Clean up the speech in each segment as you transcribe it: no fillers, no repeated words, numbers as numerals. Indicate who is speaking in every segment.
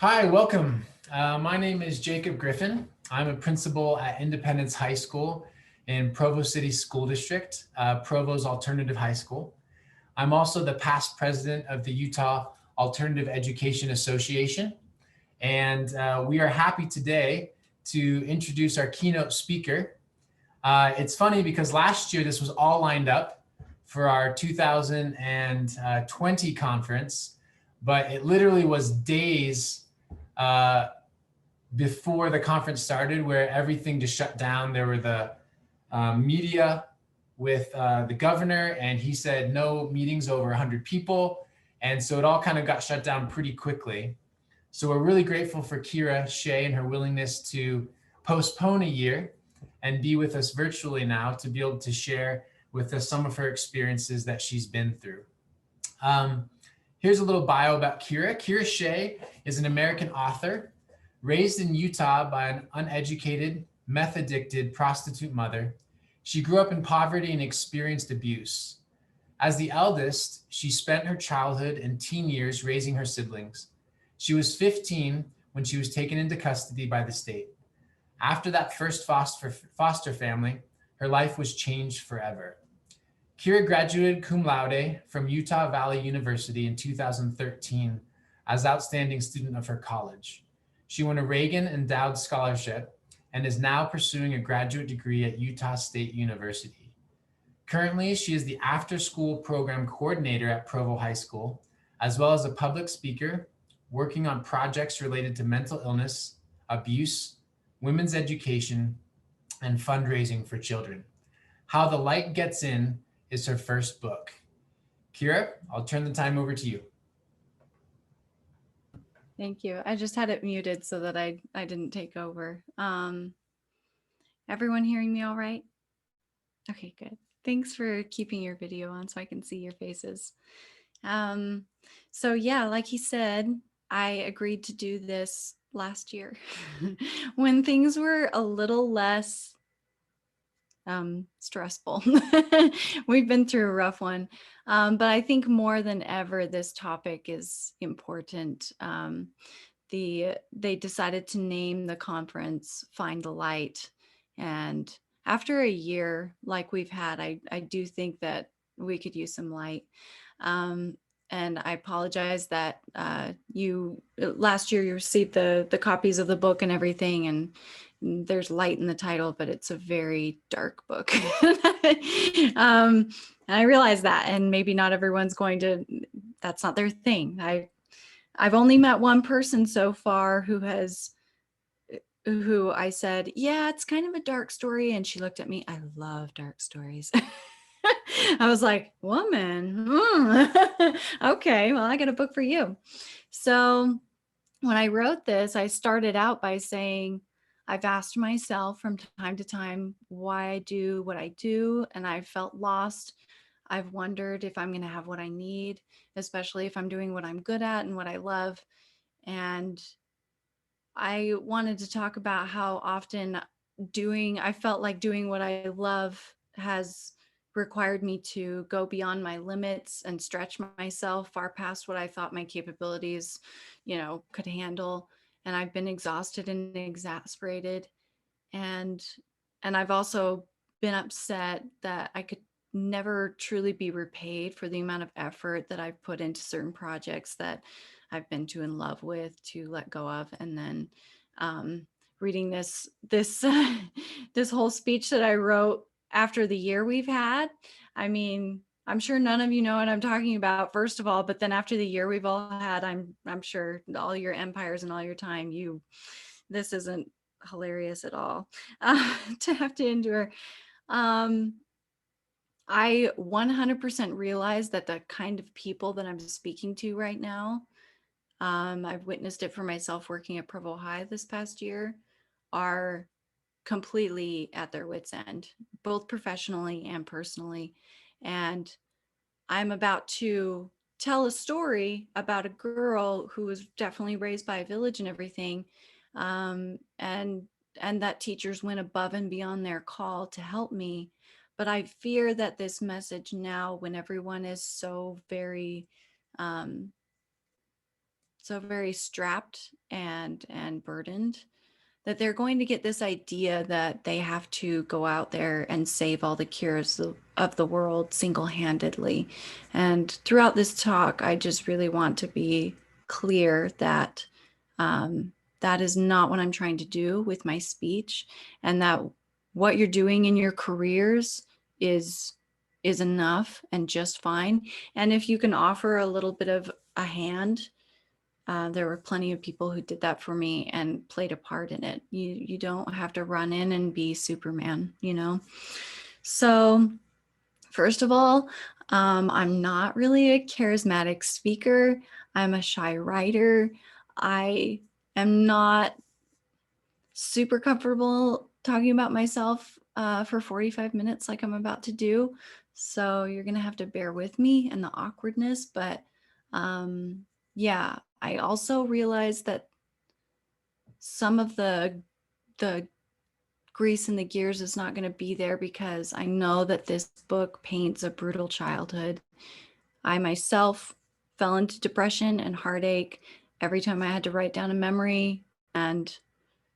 Speaker 1: Hi, welcome. My name is Jacob Griffin. I'm a principal at Independence High School in Provo City School District, Provo's Alternative High School. I'm also the past president of the Utah Alternative Education Association. And we are happy today to introduce our keynote speaker. It's funny because last year this was all lined up for our 2020 conference, but it literally was days before the conference started where everything just shut down. There were the media with the governor, and he said no meetings over 100 people. And so it all kind of got shut down pretty quickly. So we're really grateful for Keira Shae and her willingness to postpone a year and be with us virtually now to be able to share with us some of her experiences that she's been through. Here's a little bio about Keira. Keira Shae is an American author raised in Utah by an uneducated, meth-addicted prostitute mother. She grew up in poverty and experienced abuse. As the eldest, she spent her childhood and teen years raising her siblings. She was 15 when she was taken into custody by the state. After that first foster family, her life was changed forever. Keira graduated cum laude from Utah Valley University in 2013 as outstanding student of her college. She won a Reagan Endowed Scholarship and is now pursuing a graduate degree at Utah State University. Currently, she is the after-school program coordinator at Provo High School, as well as a public speaker working on projects related to mental illness, abuse, women's education, and fundraising for children. How the Light Gets In is her first book. Keira, I'll turn the time over to you.
Speaker 2: Thank you. I just had it muted so that I didn't take over. Everyone hearing me all right? Okay, good. Thanks for keeping your video on so I can see your faces. So yeah, like he said, I agreed to do this last year when things were a little less stressful. We've been through a rough one, but I think more than ever, this topic is important. They decided to name the conference Find the Light. And after a year like we've had, I do think that we could use some light. And I apologize that last year you received the copies of the book and everything, and there's light in the title, but it's a very dark book. And I realize that, and maybe not everyone's that's not their thing. I've only met one person so far who I said, yeah, it's kind of a dark story. And she looked at me, I love dark stories. I was like, woman, okay, well, I got a book for you. So when I wrote this, I started out by saying, I've asked myself from time to time why I do what I do, and I've felt lost. I've wondered if I'm going to have what I need, especially if I'm doing what I'm good at and what I love. And I wanted to talk about how often I felt like doing what I love has required me to go beyond my limits and stretch myself far past what I thought my capabilities, could handle. And I've been exhausted and exasperated. And I've also been upset that I could never truly be repaid for the amount of effort that I've put into certain projects that I've been too in love with to let go of. And then reading this this whole speech that I wrote after the year we've had. I mean, I'm sure none of you know what I'm talking about, first of all, but then after the year we've all had, I'm sure all your empires and all your time, this isn't hilarious at all to have to endure. I 100% realize that the kind of people that I'm speaking to right now, I've witnessed it for myself working at Provo High this past year, are completely at their wits' end, both professionally and personally. And I'm about to tell a story about a girl who was definitely raised by a village and everything. And that teachers went above and beyond their call to help me. But I fear that this message now, when everyone is so very so very strapped and burdened, that they're going to get this idea that they have to go out there and save all the cures of the world single-handedly. And throughout this talk, I just really want to be clear that that is not what I'm trying to do with my speech, and that what you're doing in your careers is enough and just fine. And if you can offer a little bit of a hand, there were plenty of people who did that for me and played a part in it. You don't have to run in and be Superman, you know? So first of all, I'm not really a charismatic speaker. I'm a shy writer. I am not super comfortable talking about myself for 45 minutes like I'm about to do. So you're going to have to bear with me and the awkwardness. But yeah, I also realized that some of the grease in the gears is not going to be there, because I know that this book paints a brutal childhood. I myself fell into depression and heartache every time I had to write down a memory and,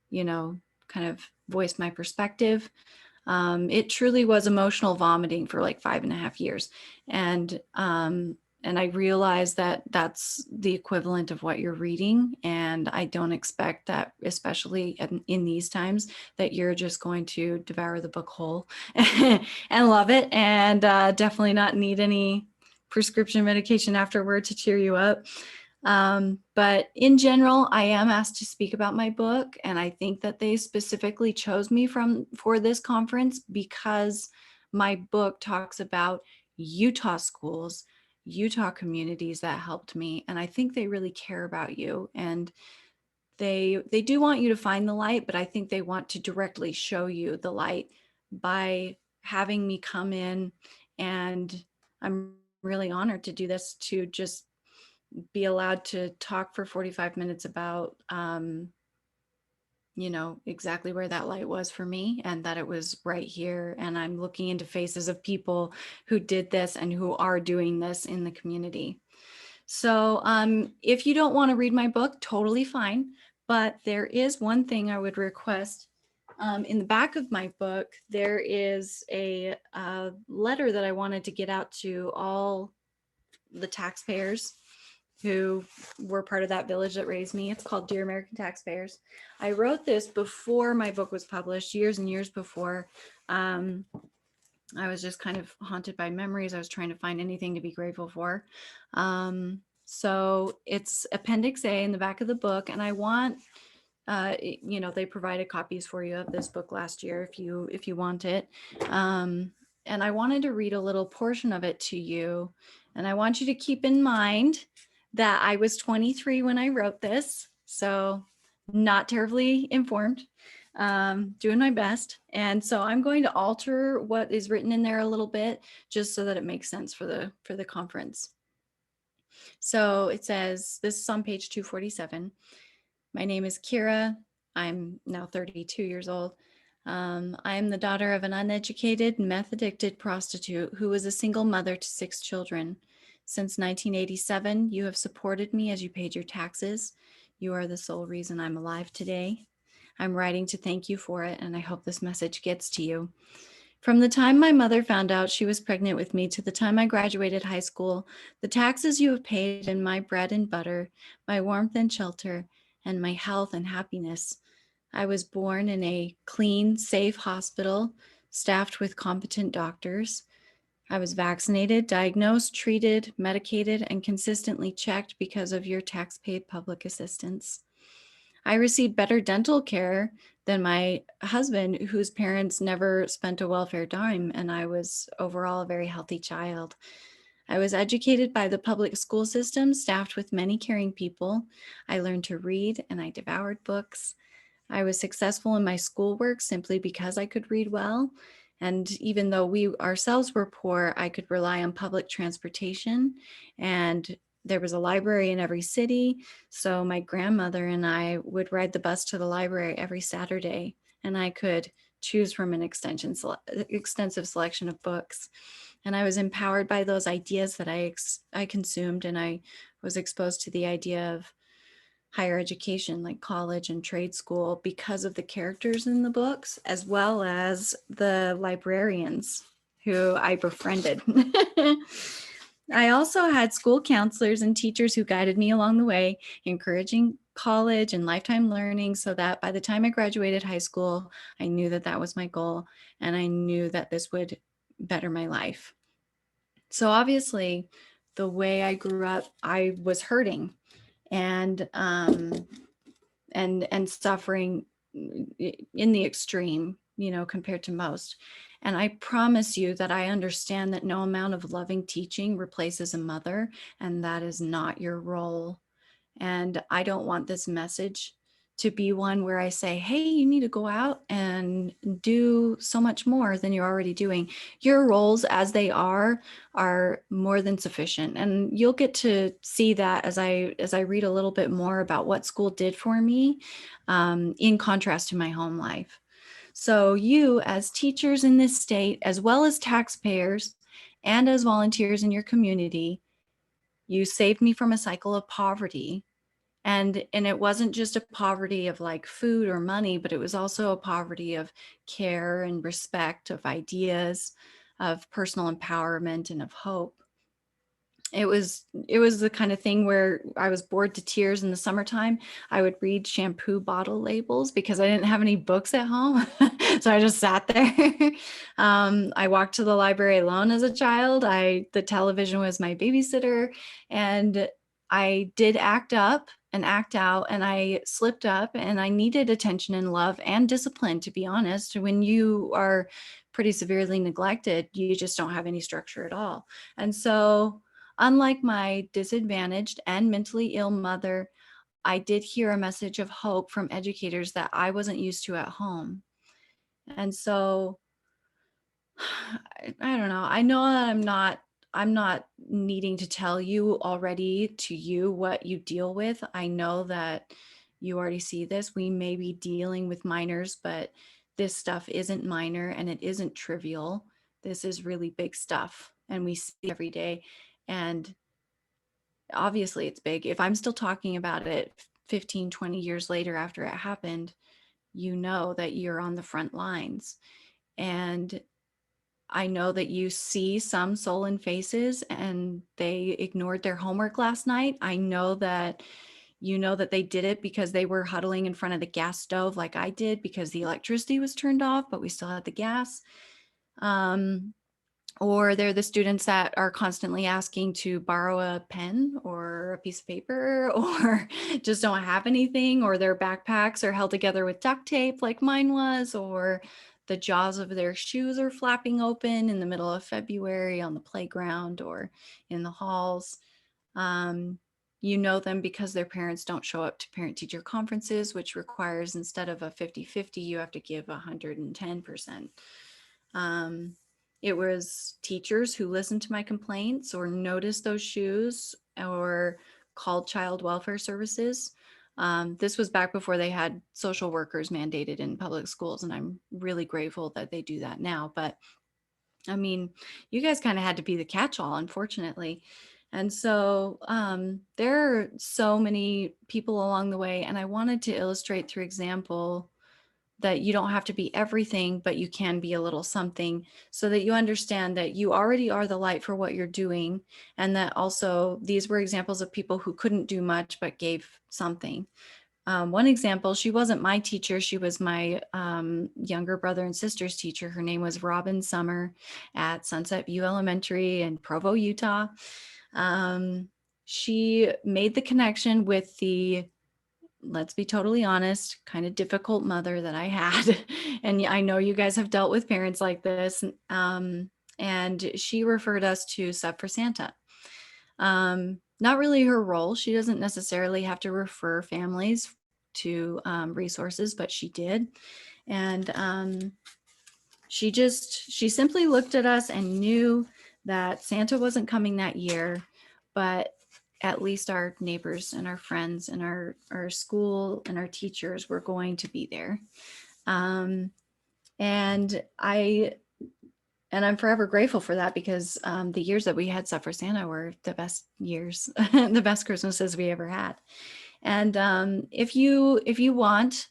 Speaker 2: you know, kind of voice my perspective. It truly was emotional vomiting for like 5.5 years. And I realized that that's the equivalent of what you're reading. And I don't expect that, especially in these times, that you're just going to devour the book whole and love it, and definitely not need any prescription medication afterward to cheer you up. But in general, I am asked to speak about my book, and I think that they specifically chose me for this conference because my book talks about Utah schools, Utah communities that helped me, and I think they really care about you, and they do want you to find the light, but I think they want to directly show you the light by having me come in. And I'm really honored to do this, to just be allowed to talk for 45 minutes about, you know, exactly where that light was for me, and that it was right here. And I'm looking into faces of people who did this and who are doing this in the community. So if you don't want to read my book, totally fine. But there is one thing I would request. In the back of my book, there is a letter that I wanted to get out to all the taxpayers who were part of that village that raised me. It's called Dear American Taxpayers. I wrote this before my book was published, years and years before. I was just kind of haunted by memories. I was trying to find anything to be grateful for. So it's Appendix A in the back of the book, and I want, you know, they provided copies for you of this book last year if you want it. And I wanted to read a little portion of it to you, and I want you to keep in mind that I was 23 when I wrote this, so not terribly informed, doing my best. And so I'm going to alter what is written in there a little bit, just so that it makes sense for the conference. So it says, this is on page 247. My name is Keira. I'm now 32 years old. I am the daughter of an uneducated, meth-addicted prostitute who was a single mother to 6 children. Since 1987, you have supported me as you paid your taxes. You are the sole reason I'm alive today. I'm writing to thank you for it, and I hope this message gets to you. From the time my mother found out she was pregnant with me to the time I graduated high school, the taxes you have paid in my bread and butter, my warmth and shelter, and my health and happiness. I was born in a clean, safe hospital, staffed with competent doctors. I was vaccinated, diagnosed, treated, medicated, and consistently checked because of your tax-paid public assistance. I received better dental care than my husband, whose parents never spent a welfare dime, and I was overall a very healthy child. I was educated by the public school system, staffed with many caring people. I learned to read, and I devoured books. I was successful in my schoolwork simply because I could read well. And even though we ourselves were poor, I could rely on public transportation, and there was a library in every city. So my grandmother and I would ride the bus to the library every Saturday, and I could choose from an extensive selection of books. And I was empowered by those ideas that I consumed, and I was exposed to the idea of higher education like college and trade school because of the characters in the books, as well as the librarians who I befriended. I also had school counselors and teachers who guided me along the way, encouraging college and lifetime learning, so that by the time I graduated high school, I knew that that was my goal, and I knew that this would better my life. So obviously, the way I grew up, I was hurting and suffering in the extreme, compared to most. And I promise you that I understand that no amount of loving teaching replaces a mother, and that is not your role. And I don't want this message to be one where I say, hey, you need to go out and do so much more than you're already doing. Your roles as they are more than sufficient. And you'll get to see that as I read a little bit more about what school did for me, in contrast to my home life. So you, as teachers in this state, as well as taxpayers and as volunteers in your community, you saved me from a cycle of poverty. And it wasn't just a poverty of like food or money, but it was also a poverty of care and respect, of ideas, of personal empowerment, and of hope. It was the kind of thing where I was bored to tears in the summertime. I would read shampoo bottle labels because I didn't have any books at home. So I just sat there. I walked to the library alone as a child. The television was my babysitter, and I did act up and act out, and I slipped up, and I needed attention and love and discipline, to be honest. When you are pretty severely neglected, you just don't have any structure at all. And so, unlike my disadvantaged and mentally ill mother, I did hear a message of hope from educators that I wasn't used to at home. And so I don't know. I know that I'm not needing to tell you already to you what you deal with. I know that you already see this. We may be dealing with minors, but this stuff isn't minor and it isn't trivial. This is really big stuff, and we see it every day. And obviously it's big. If I'm still talking about it 15, 20 years later after it happened, you know that you're on the front lines. And I know that you see some sullen faces and they ignored their homework last night. I know that you know that they did it because they were huddling in front of the gas stove like I did because the electricity was turned off, but we still had the gas. Or they're the students that are constantly asking to borrow a pen or a piece of paper or just don't have anything, or their backpacks are held together with duct tape like mine was, or the jaws of their shoes are flapping open in the middle of February on the playground or in the halls. You know them because their parents don't show up to parent-teacher conferences, which requires, instead of a 50-50, you have to give 110%. It was teachers who listened to my complaints or noticed those shoes or called child welfare services. This was back before they had social workers mandated in public schools, and I'm really grateful that they do that now. But I mean, you guys kind of had to be the catch-all, unfortunately. And so there are so many people along the way, and I wanted to illustrate through example that you don't have to be everything, but you can be a little something, so that you understand that you already are the light for what you're doing. And that also these were examples of people who couldn't do much, but gave something. One example, she wasn't my teacher. She was my younger brother and sister's teacher. Her name was Robin Summer at Sunset View Elementary in Provo, Utah. She made the connection with the, let's be totally honest, kind of difficult mother that I had. And I know you guys have dealt with parents like this. And she referred us to Sub for Santa. Not really her role. She doesn't necessarily have to refer families to resources, but she did. And she simply looked at us and knew that Santa wasn't coming that year, but at least our neighbors and our friends and our school and our teachers were going to be there. And I'm forever grateful for that, because the years that we had Suffer Santa were the best years, the best Christmases we ever had. And if you want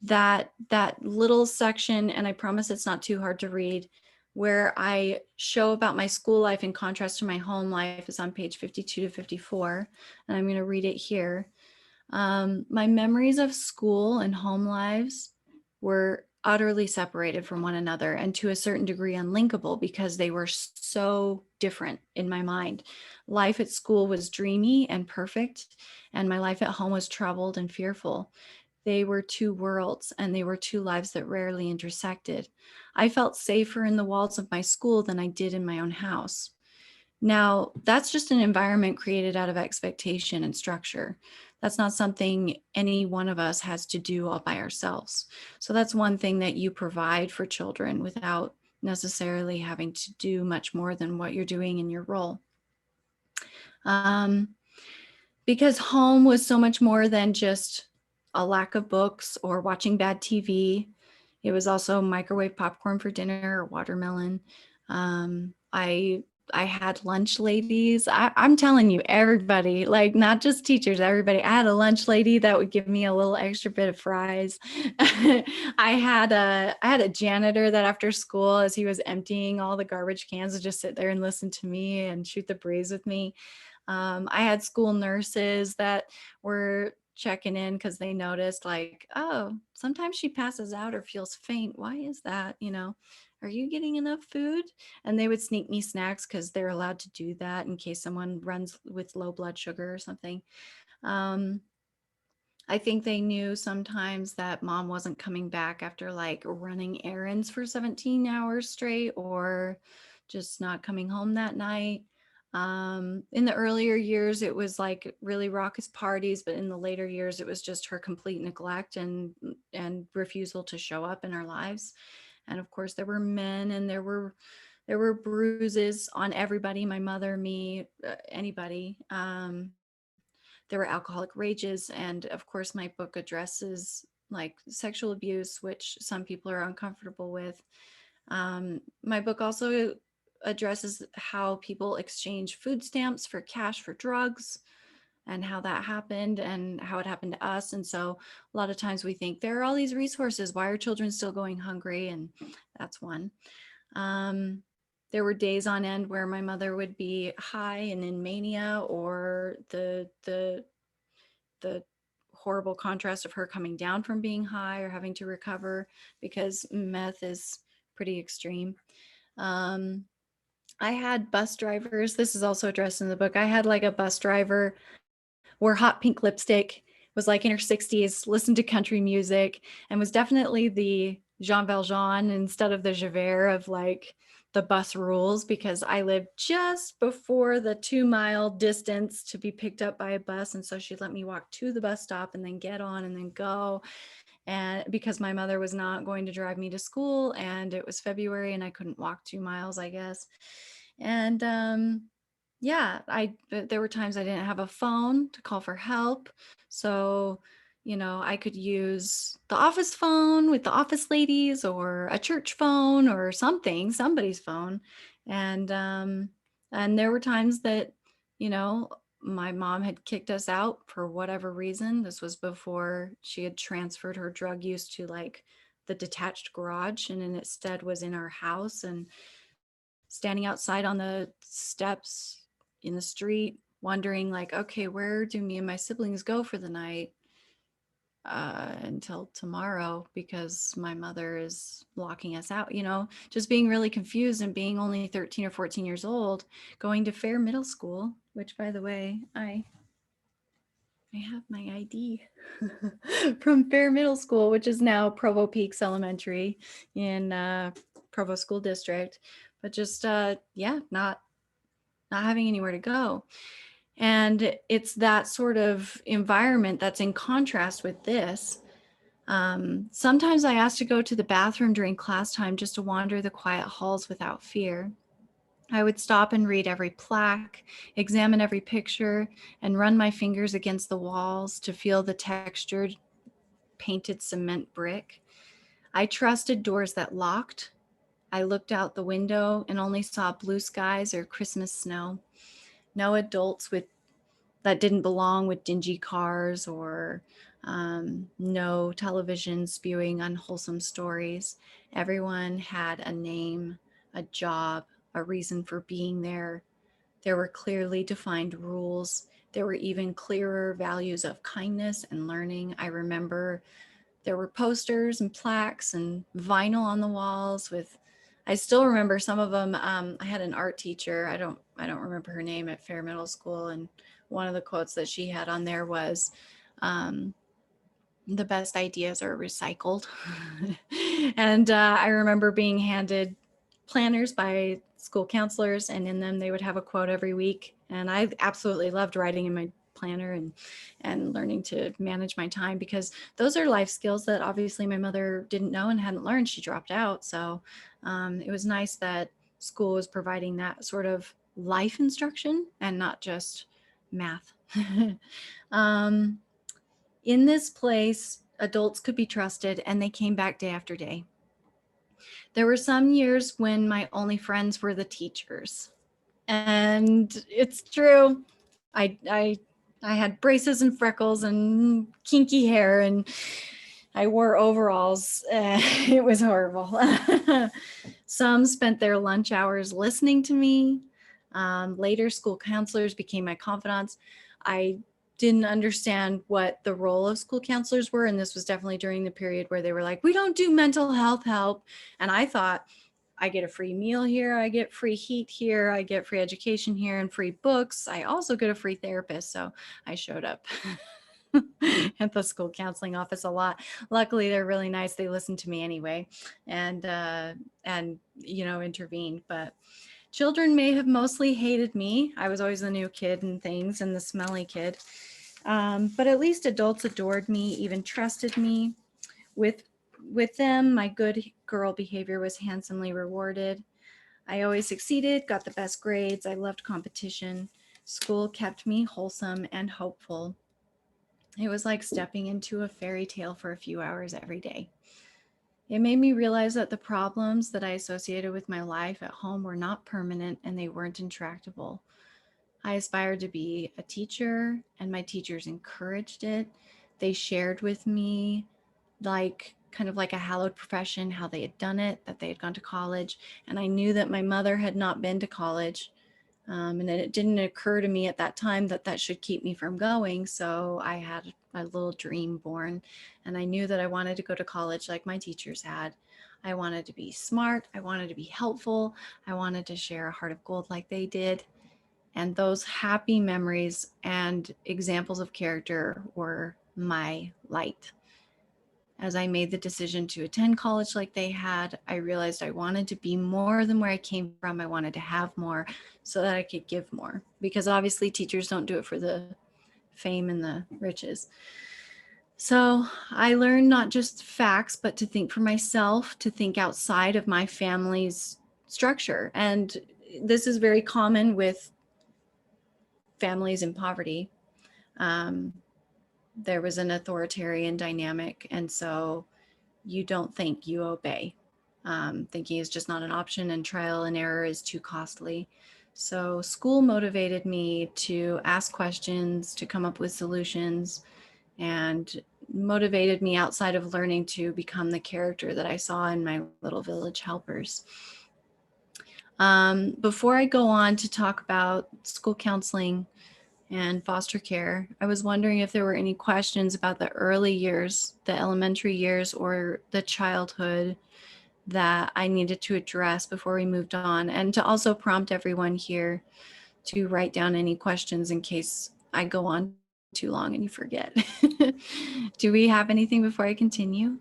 Speaker 2: that little section, and I promise it's not too hard to read, where I show about my school life in contrast to my home life, is on page 52 to 54. And I'm going to read it here. My memories of school and home lives were utterly separated from one another, and to a certain degree unlinkable, because they were so different in my mind. Life at school was dreamy and perfect, and my life at home was troubled and fearful. They were two worlds, and they were two lives that rarely intersected. I felt safer in the walls of my school than I did in my own house. Now, that's just an environment created out of expectation and structure. That's not something any one of us has to do all by ourselves. So that's one thing that you provide for children without necessarily having to do much more than what you're doing in your role. Because home was so much more than just a lack of books or watching bad TV. It was also microwave popcorn for dinner or watermelon. I had lunch ladies. I'm telling you, everybody, like not just teachers, everybody. I had a lunch lady that would give me a little extra bit of fries. I had a janitor that after school, as he was emptying all the garbage cans, would just sit there and listen to me and shoot the breeze with me. I had school nurses that were checking in because they noticed, like, oh, sometimes she passes out or feels faint. Why is that? Are you getting enough food? And they would sneak me snacks because they're allowed to do that in case someone runs with low blood sugar or something. Um, I think they knew sometimes that mom wasn't coming back after like running errands for 17 hours straight, or just not coming home that night. In the earlier years, it was like really raucous parties, but in the later years, it was just her complete neglect and refusal to show up in our lives. And of course, there were men, and there were bruises on everybody, my mother, me, anybody. There were alcoholic rages. And of course, my book addresses like sexual abuse, which some people are uncomfortable with. My book also addresses how people exchange food stamps for cash for drugs, and how that happened and how it happened to us. And so a lot of times we think there are all these resources. Why are children still going hungry? And that's one. There were days on end where my mother would be high and in mania, or the horrible contrast of her coming down from being high or having to recover, because meth is pretty extreme. Um, I had bus drivers. This is also addressed in the book. I had like a bus driver, wore hot pink lipstick, was like in her 60s, listened to country music, and was definitely the Jean Valjean instead of the Javert of like the bus rules, because I lived just before the 2-mile distance to be picked up by a bus. And so she'd let me walk to the bus stop and then get on and then go. And because my mother was not going to drive me to school, and it was February and I couldn't walk 2 miles, I guess. And yeah, there were times I didn't have a phone to call for help. So, I could use the office phone with the office ladies, or a church phone, or somebody's phone. And there were times that, my mom had kicked us out for whatever reason. This was before she had transferred her drug use to like the detached garage, and instead was in our house, and standing outside on the steps in the street, wondering like, okay, where do me and my siblings go for the night until tomorrow, because my mother is locking us out, just being really confused, and being only 13 or 14 years old, going to Fair Middle School, which, by the way, I have my ID from Fair Middle School, which is now Provo Peaks Elementary in Provo School District. But just, yeah, not having anywhere to go. And it's that sort of environment that's in contrast with this. Sometimes I ask to go to the bathroom during class time just to wander the quiet halls without fear. I would stop and read every plaque, examine every picture, and run my fingers against the walls to feel the textured, painted cement brick. I trusted doors that locked. I looked out the window and only saw blue skies or Christmas snow. No adults with that didn't belong with dingy cars or no television spewing unwholesome stories. Everyone had a name, a job, a reason for being there. There were clearly defined rules. There were even clearer values of kindness and learning. I remember there were posters and plaques and vinyl on the walls with, I still remember some of them. I had an art teacher. I don't remember her name at Fair Middle School. And one of the quotes that she had on there was, the best ideas are recycled. And I remember being handed planners by school counselors, and in them they would have a quote every week. And I absolutely loved writing in my planner and learning to manage my time, because those are life skills that obviously my mother didn't know and hadn't learned. She dropped out. So it was nice that school was providing that sort of life instruction and not just math. In this place, adults could be trusted, and they came back day after day. There were some years when my only friends were the teachers. And it's true. I had braces and freckles and kinky hair, and I wore overalls. It was horrible. Some spent their lunch hours listening to me. Later, school counselors became my confidants. I didn't understand what the role of school counselors were. And this was definitely during the period where they were like, we don't do mental health help. And I thought, I get a free meal here, I get free heat here, I get free education here and free books. I also get a free therapist. So I showed up at the school counseling office a lot. Luckily, they're really nice. They listened to me anyway and intervened. But children may have mostly hated me. I was always the new kid and things and the smelly kid. But at least adults adored me, even trusted me. With them, my good girl behavior was handsomely rewarded. I always succeeded, got the best grades. I loved competition. School kept me wholesome and hopeful. It was like stepping into a fairy tale for a few hours every day. It made me realize that the problems that I associated with my life at home were not permanent and they weren't intractable. I aspired to be a teacher, and my teachers encouraged it. They shared with me kind of like a hallowed profession, how they had done it, that they had gone to college. And I knew that my mother had not been to college. And it didn't occur to me at that time that that should keep me from going. So I had a little dream born, and I knew that I wanted to go to college like my teachers had. I wanted to be smart. I wanted to be helpful. I wanted to share a heart of gold like they did. And those happy memories and examples of character were my light. As I made the decision to attend college like they had, I realized I wanted to be more than where I came from. I wanted to have more so that I could give more, because obviously teachers don't do it for the fame and the riches. So I learned not just facts, but to think for myself, to think outside of my family's structure. And this is very common with families in poverty. There was an authoritarian dynamic, and so you don't think, you obey. Thinking is just not an option, and trial and error is too costly. So school motivated me to ask questions, to come up with solutions, and motivated me outside of learning to become the character that I saw in my little village helpers. Before I go on to talk about school counseling and foster care, I was wondering if there were any questions about the early years, the elementary years, or the childhood that I needed to address before we moved on, and to also prompt everyone here to write down any questions in case I go on too long and you forget. Do we have anything before I continue?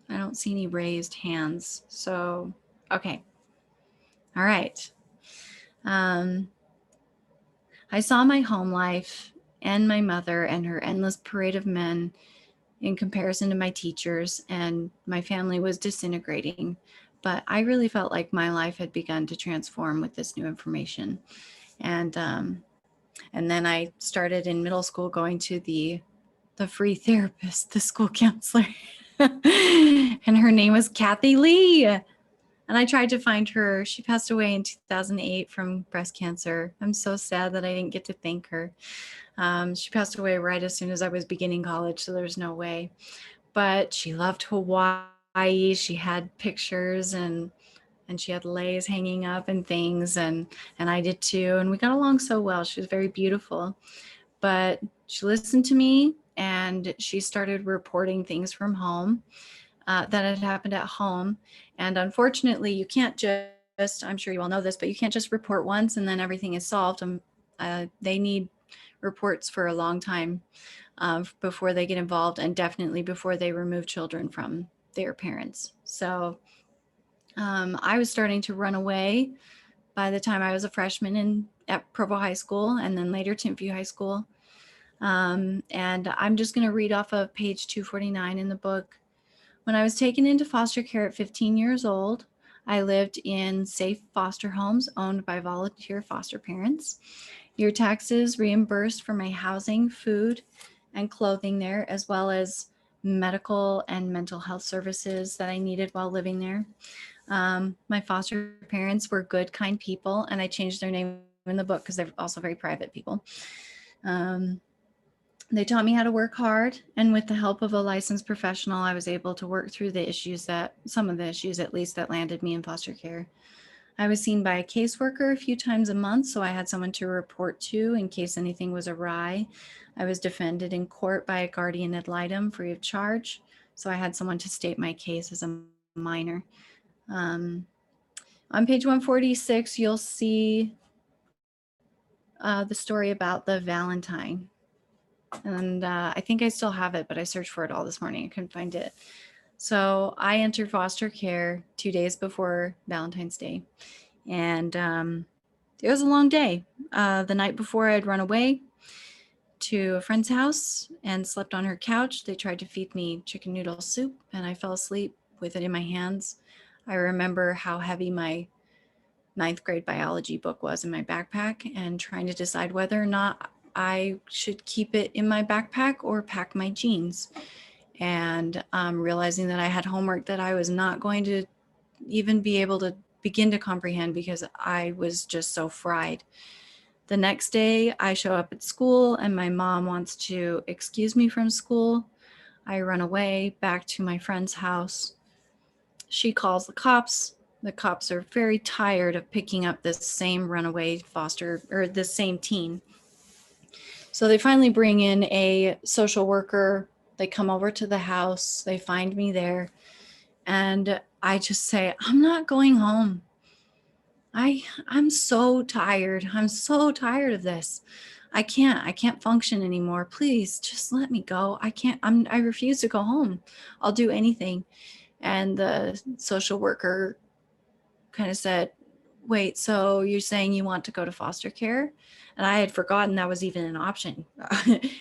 Speaker 2: I don't see any raised hands. So, okay. All right. I saw my home life and my mother and her endless parade of men in comparison to my teachers, and my family was disintegrating. But I really felt like my life had begun to transform with this new information. And then I started in middle school going to the free therapist, the school counselor. And her name was Kathy Lee. And I tried to find her. She passed away in 2008 from breast cancer. I'm so sad that I didn't get to thank her. She passed away right as soon as I was beginning college, so there's no way. But she loved Hawaii. She had pictures and she had leis hanging up and things, and I did too. And we got along so well. She was very beautiful. But she listened to me and she started reporting things from home that had happened at home. And unfortunately, you can't just, I'm sure you all know this, but you can't just report once and then everything is solved. They need reports for a long time before they get involved, and definitely before they remove children from their parents. So I was starting to run away by the time I was a freshman at Provo High School, and then later Timpview High School. And I'm just going to read off of page 249 in the book. When I was taken into foster care at 15 years old, I lived in safe foster homes owned by volunteer foster parents. Your taxes reimbursed for my housing, food, and clothing there, as well as medical and mental health services that I needed while living there. My foster parents were good, kind people, and I changed their name in the book because they're also very private people. They taught me how to work hard, and with the help of a licensed professional, I was able to work through some of the issues at least, that landed me in foster care. I was seen by a caseworker a few times a month, so I had someone to report to in case anything was awry. I was defended in court by a guardian ad litem free of charge, so I had someone to state my case as a minor. On page 146, you'll see the story about the Valentine. And I think I still have it, but I searched for it all this morning. I couldn't find it. So I entered foster care 2 days before Valentine's Day. And it was a long day. The night before, I'd run away to a friend's house and slept on her couch. They tried to feed me chicken noodle soup, and I fell asleep with it in my hands. I remember how heavy my 9th grade biology book was in my backpack, and trying to decide whether or not I should keep it in my backpack or pack my jeans. And realizing that I had homework that I was not going to even be able to begin to comprehend because I was just so fried. The next day, I show up at school and my mom wants to excuse me from school. I run away back to my friend's house. She calls the cops. The cops are very tired of picking up this same runaway foster, or this same teen. So they finally bring in a social worker. They come over to the house. They find me there. And I just say, I'm not going home. I'm so tired. I'm so tired of this. I can't function anymore. Please just let me go. I refuse to go home. I'll do anything. And the social worker kind of said, wait, so you're saying you want to go to foster care? And I had forgotten that was even an option.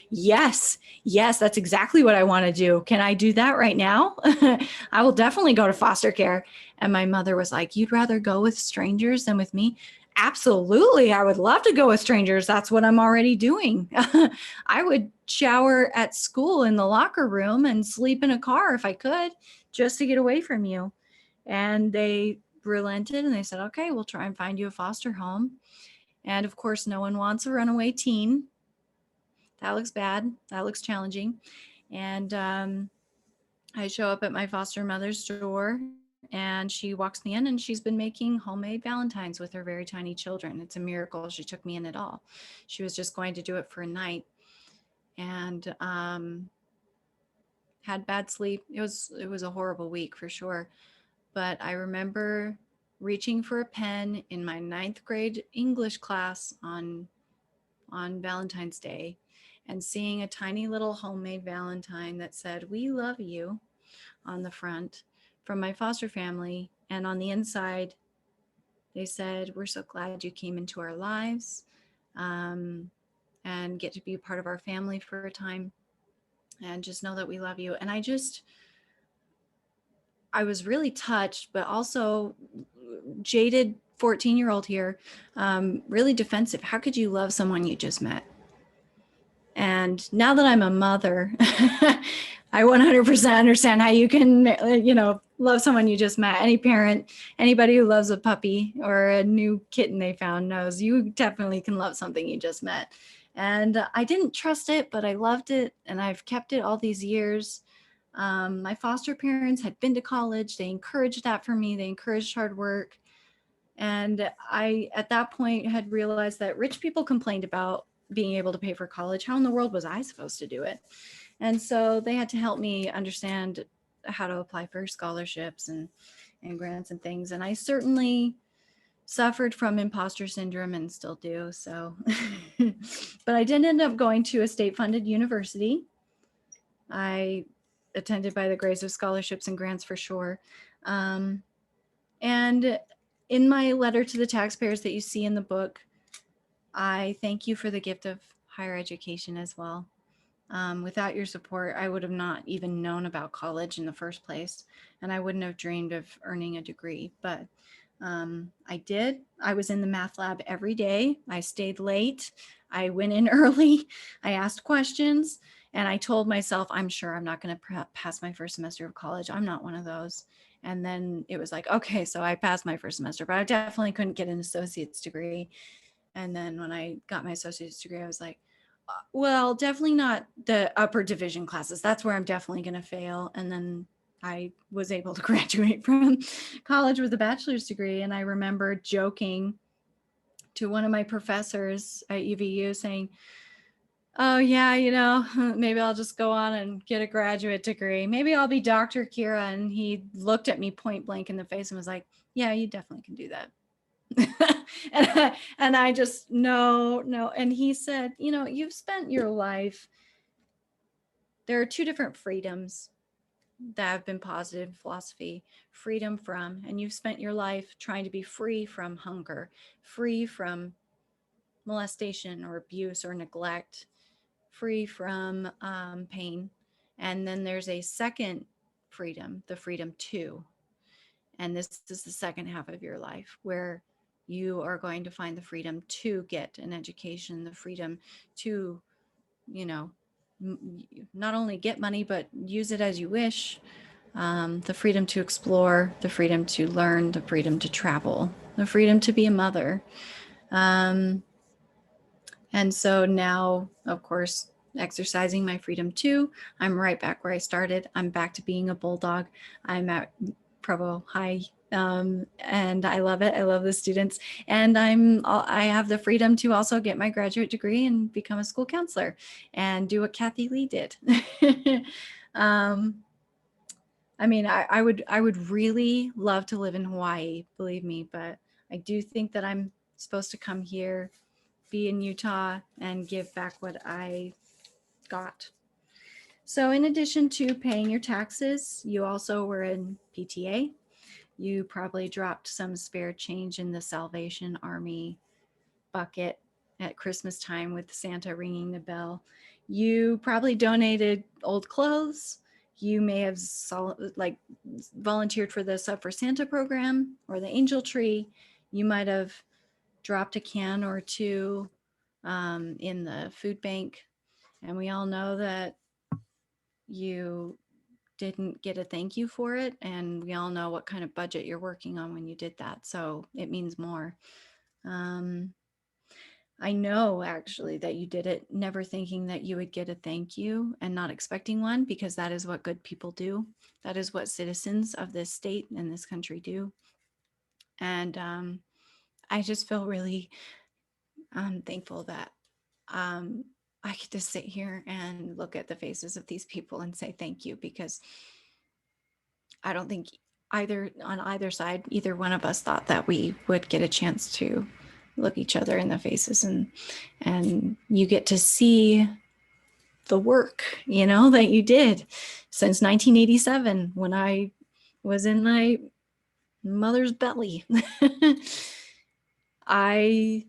Speaker 2: Yes, that's exactly what I want to do. Can I do that right now? I will definitely go to foster care. And my mother was like, you'd rather go with strangers than with me? Absolutely. I would love to go with strangers. That's what I'm already doing. I would shower at school in the locker room and sleep in a car if I could, just to get away from you. And they relented and they said, okay, we'll try and find you a foster home. And of course, no one wants a runaway teen. That looks bad. That looks challenging. And I show up at my foster mother's door and she walks me in, and she's been making homemade Valentines with her very tiny children. It's a miracle she took me in at all. She was just going to do it for a night, and had bad sleep. It was a horrible week for sure. But I remember reaching for a pen in my 9th grade English class on Valentine's Day and seeing a tiny little homemade Valentine that said, "We love you," on the front from my foster family. And on the inside, they said, "We're so glad you came into our lives and get to be a part of our family for a time. And just know that we love you." And I was really touched, but also jaded 14-year-old here, really defensive. How could you love someone you just met? And now that I'm a mother, I 100% understand how you can, love someone you just met. Any parent, anybody who loves a puppy or a new kitten they found knows you definitely can love something you just met. And I didn't trust it, but I loved it. And I've kept it all these years. My foster parents had been to college. They encouraged that for me. They encouraged hard work. And I, at that point, had realized that rich people complained about being able to pay for college. How in the world was I supposed to do it? And so they had to help me understand how to apply for scholarships and grants and things. And I certainly suffered from imposter syndrome and still do. So, but I did end up going to a state funded university. I attended by the grace of scholarships and grants for sure. And in my letter to the taxpayers that you see in the book, I thank you for the gift of higher education as well. Without your support, I would have not even known about college in the first place, and I wouldn't have dreamed of earning a degree. But I did. I was in the math lab every day. I stayed late. I went in early. I asked questions, and I told myself, I'm sure I'm not going to pass my first semester of college. I'm not one of those. And then it was like, okay, so I passed my first semester, but I definitely couldn't get an associate's degree. And then when I got my associate's degree, I was like, well, definitely not the upper division classes. That's where I'm definitely going to fail. And then I was able to graduate from college with a bachelor's degree. And I remember joking to one of my professors at UVU saying, oh yeah, maybe I'll just go on and get a graduate degree. Maybe I'll be Dr. Keira. And he looked at me point blank in the face and was like, yeah, you definitely can do that. and I just, no. And he said, you've spent your life, there are two different freedoms that have been posited in philosophy. Freedom from, and you've spent your life trying to be free from hunger, free from molestation or abuse or neglect, free from pain. And then there's a second freedom, the freedom to. And this is the second half of your life where you are going to find the freedom to get an education, the freedom to, not only get money, but use it as you wish, the freedom to explore, the freedom to learn, the freedom to travel, the freedom to be a mother. And so now, of course, exercising my freedom too, I'm right back where I started. I'm back to being a bulldog. I'm at Provo High, and I love it. I love the students, and I have the freedom to also get my graduate degree and become a school counselor and do what Kathy Lee did. I mean, I would really love to live in Hawaii, believe me, but I do think that I'm supposed to come here, be in Utah, and give back what I got. So in addition to paying your taxes, you also were in PTA. You probably dropped some spare change in the Salvation Army bucket at Christmas time with Santa ringing the bell. You probably donated old clothes. You may have volunteered for the Sub for Santa program or the Angel Tree. You might have dropped a can or two in the food bank. And we all know that you didn't get a thank you for it. And we all know what kind of budget you're working on when you did that. So it means more. I know actually that you did it never thinking that you would get a thank you and not expecting one, because that is what good people do. That is what citizens of this state and this country do. And I just feel really thankful that I get to sit here and look at the faces of these people and say thank you, because I don't think on either side, either one of us thought that we would get a chance to look each other in the faces, and you get to see the work, that you did since 1987 when I was in my mother's belly. I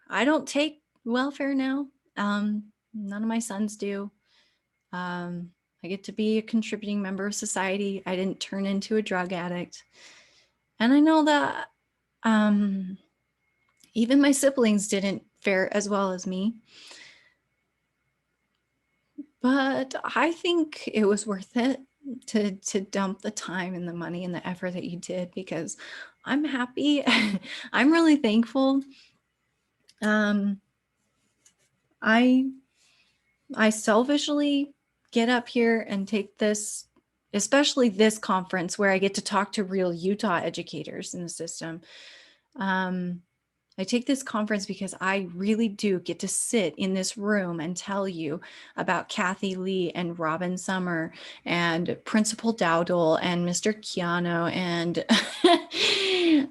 Speaker 2: don't take welfare now. None of my sons do. I get to be a contributing member of society. I didn't turn into a drug addict. And I know that even my siblings didn't fare as well as me. but I think it was worth it to dump the time and the money and the effort that you did, because I'm happy. I'm really thankful. Um, I I selfishly get up here and take this, especially this conference where I get to talk to real Utah educators in the system. Um, I take this conference because I really do get to sit in this room and tell you about Kathy Lee and Robin Summer and Principal Dowdle and Mr. Keanu, and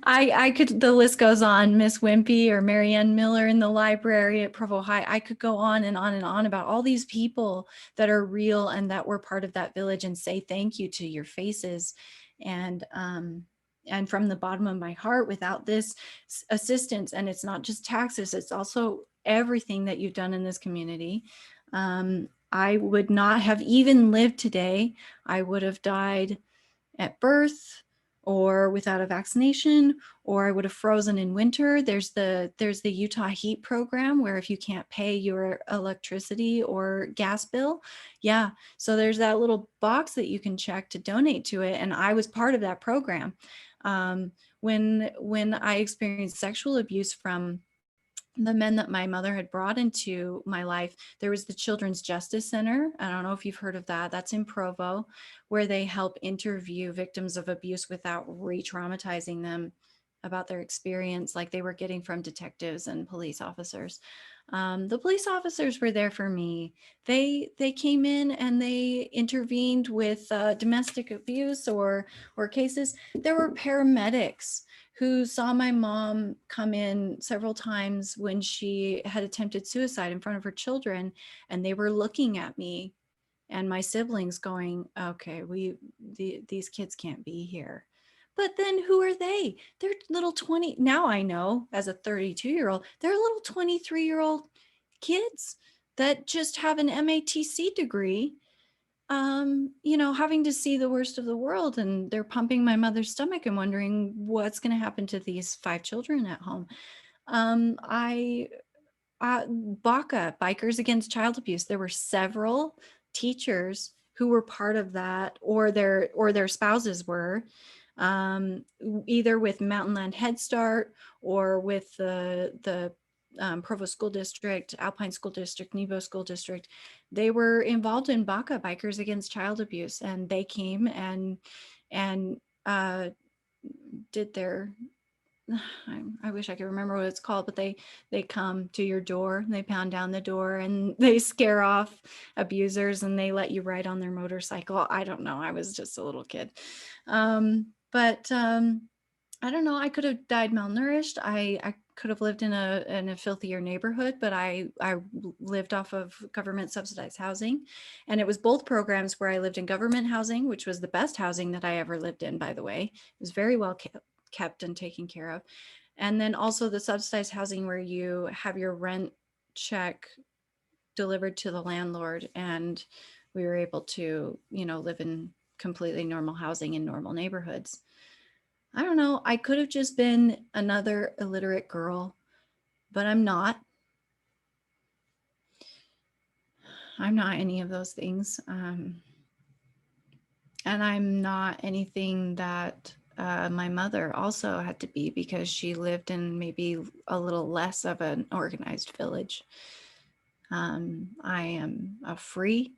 Speaker 2: I could, the list goes on, Miss Wimpy or Marianne Miller in the library at Provo High. I could go on and on and on about all these people that are real and that were part of that village, and say thank you to your faces. And from the bottom of my heart, without this assistance, and it's not just taxes, it's also everything that you've done in this community, I would not have even lived today. I would have died at birth, or without a vaccination, or I would have frozen in winter. There's the Utah heat program where if you can't pay your electricity or gas bill, yeah, so there's that little box that you can check to donate to it, and I was part of that program. When I experienced sexual abuse from the men that my mother had brought into my life, there was the Children's Justice Center. I don't know if you've heard of that. That's in Provo, where they help interview victims of abuse without re-traumatizing them about their experience, like they were getting from detectives and police officers. The police officers were there for me. They came in and they intervened with domestic abuse or cases. There were paramedics who saw my mom come in several times when she had attempted suicide in front of her children, and they were looking at me and my siblings going, okay, these kids can't be here. But then who are they? They're little 20, now I know as a 32-year-old, they're little 23-year-old kids that just have an MATC degree, having to see the worst of the world, and they're pumping my mother's stomach and wondering what's going to happen to these 5 children at home. BACA, Bikers Against Child Abuse, there were several teachers who were part of that, or their spouses were, either with Mountain Land Head Start or with the Provo School District, Alpine School District, Nebo School District. They were involved in BACA, Bikers Against Child Abuse, and they came and did their, I wish I could remember what it's called, but they come to your door, they pound down the door, and they scare off abusers, and they let you ride on their motorcycle. I don't know. I was just a little kid. But I don't know. I could have died malnourished. I could have lived in a filthier neighborhood, but I lived off of government subsidized housing. And it was both programs where I lived in government housing, which was the best housing that I ever lived in, by the way. It was very well kept and taken care of. And then also the subsidized housing where you have your rent check delivered to the landlord, and we were able to, live in completely normal housing in normal neighborhoods. I don't know. I could have just been another illiterate girl, but I'm not. I'm not any of those things. And I'm not anything that my mother also had to be, because she lived in maybe a little less of an organized village. I am a free,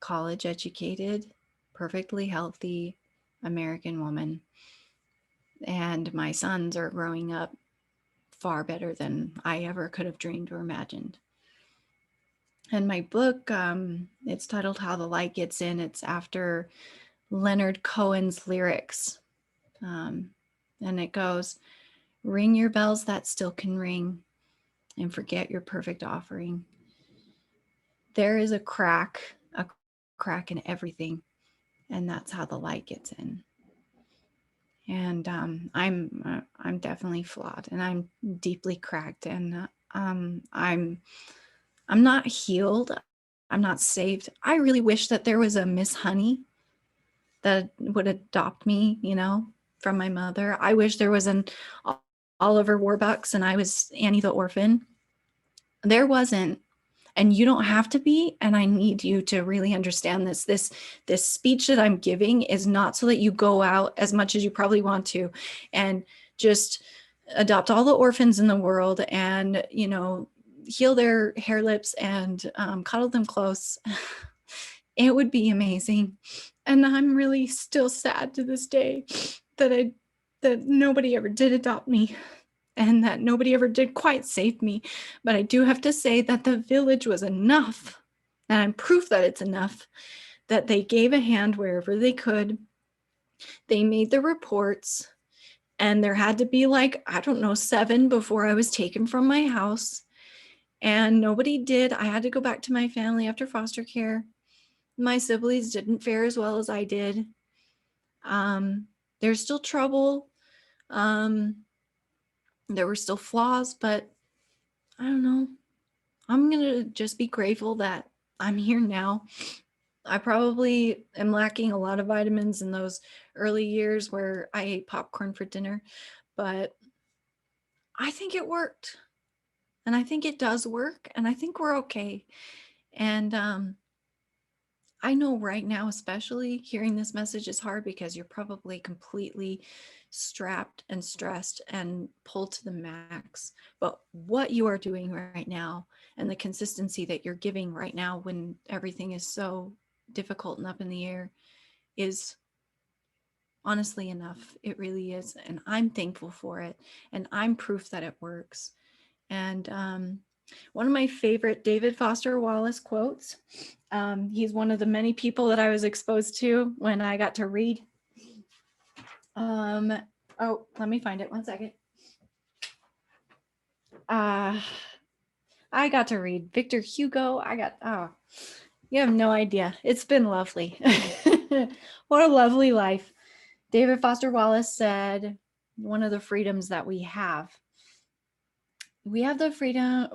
Speaker 2: college educated, perfectly healthy American woman. And my sons are growing up far better than I ever could have dreamed or imagined. And my book, it's titled How the Light Gets In. It's after Leonard Cohen's lyrics. And it goes, ring your bells that still can ring, and forget your perfect offering. There is a crack in everything, and that's how the light gets in. And I'm definitely flawed, and I'm deeply cracked, and I'm not healed. I'm not saved. I really wish that there was a Miss Honey that would adopt me, from my mother. I wish there was an Oliver Warbucks and I was Annie the orphan. There wasn't. and you don't have to be. And I need you to really understand this. This speech that I'm giving is not so that you go out as much as you probably want to and just adopt all the orphans in the world and, you know, heal their hair lips and cuddle them close. It would be amazing. And I'm really still sad to this day that nobody ever did adopt me and that nobody ever did quite save me. But I do have to say that the village was enough, and I'm proof that it's enough, that they gave a hand wherever they could. They made the reports, and there had to be like, I don't know, 7 before I was taken from my house. And nobody did. I had to go back to my family after foster care. My siblings didn't fare as well as I did. There's still trouble. There were still flaws, but I don't know. I'm going to just be grateful that I'm here now. I probably am lacking a lot of vitamins in those early years where I ate popcorn for dinner, but I think it worked. And I think it does work. And I think we're okay. And I know right now, especially hearing this message is hard because you're probably completely strapped and stressed and pulled to the max. But what you are doing right now and the consistency that you're giving right now when everything is so difficult and up in the air is honestly enough. It really is. And I'm thankful for it. And I'm proof that it works. And one of my favorite David Foster Wallace quotes, he's one of the many people that I was exposed to when I got to read. Oh, let me find it. One second. I got to read Victor Hugo. You have no idea. It's been lovely. What a lovely life. David Foster Wallace said, one of the freedoms that we have the freedom,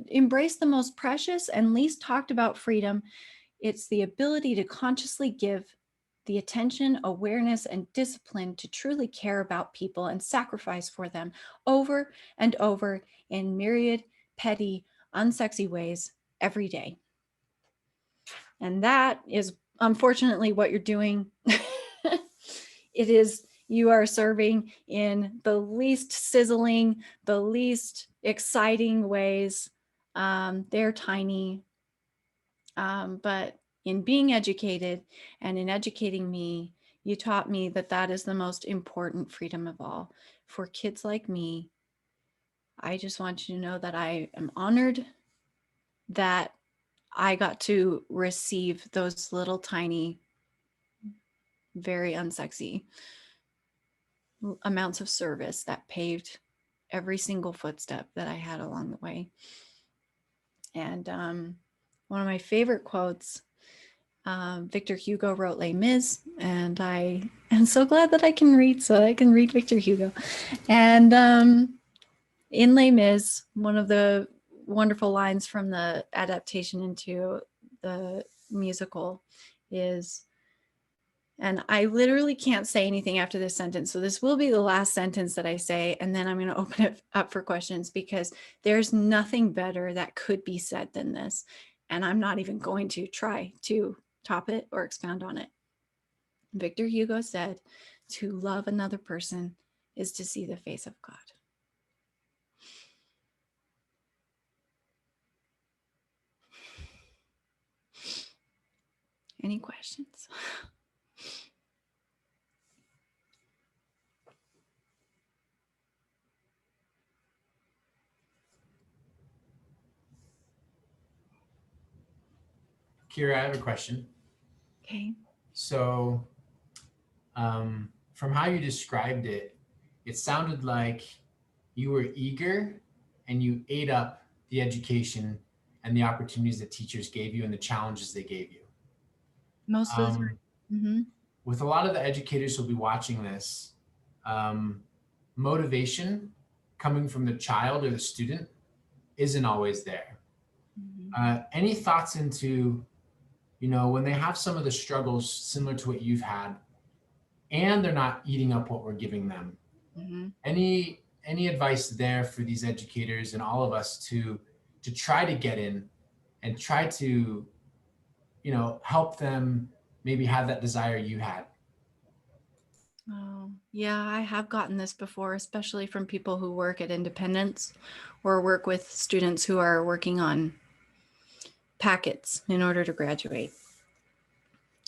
Speaker 2: embrace the most precious and least talked about freedom. It's the ability to consciously give the attention, awareness, and discipline to truly care about people and sacrifice for them over and over in myriad, petty, unsexy ways every day. And that is unfortunately what you're doing. It is, you are serving in the least sizzling, the least exciting ways. They're tiny. But in being educated and in educating me, you taught me that that is the most important freedom of all. For kids like me, I just want you to know that I am honored that I got to receive those little tiny, very unsexy amounts of service that paved every single footstep that I had along the way. And one of my favorite quotes, Victor Hugo wrote Les Mis, and I am so glad that I can read, so I can read Victor Hugo. And in Les Mis, one of the wonderful lines from the adaptation into the musical is, and I literally can't say anything after this sentence, so this will be the last sentence that I say, and then I'm going to open it up for questions because there's nothing better that could be said than this, and I'm not even going to try to top it or expound on it. Victor Hugo said, "To love another person is to see the face of God." Any questions?
Speaker 1: Keira, I have a question.
Speaker 2: Okay.
Speaker 1: So from how you described it, it sounded like you were eager and you ate up the education and the opportunities that teachers gave you and the challenges they gave you.
Speaker 2: Most of the time. Mm-hmm.
Speaker 1: With a lot of the educators who'll be watching this, motivation coming from the child or the student isn't always there. Mm-hmm. Any thoughts into, when they have some of the struggles similar to what you've had and they're not eating up what we're giving them? Mm-hmm. Any advice there for these educators and all of us to try to get in and try to, help them maybe have that desire you had.
Speaker 2: Oh, yeah, I have gotten this before, especially from people who work at Independence or work with students who are working on packets in order to graduate.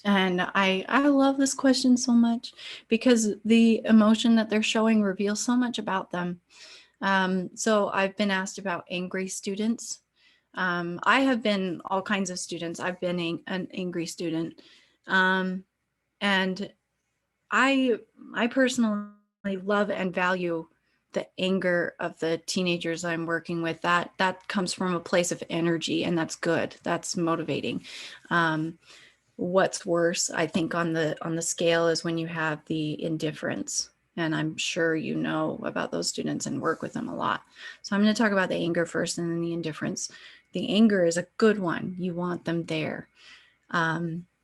Speaker 2: And I love this question so much because the emotion that they're showing reveals so much about them. So I've been asked about angry students. I have been all kinds of students. I've been an angry student. And I personally love and value the anger of the teenagers I'm working with. That comes from a place of energy, and that's good. That's motivating. What's worse, I think, on the scale is when you have the indifference. And I'm sure you know about those students and work with them a lot. So I'm going to talk about the anger first and then the indifference. The anger is a good one. You want them there.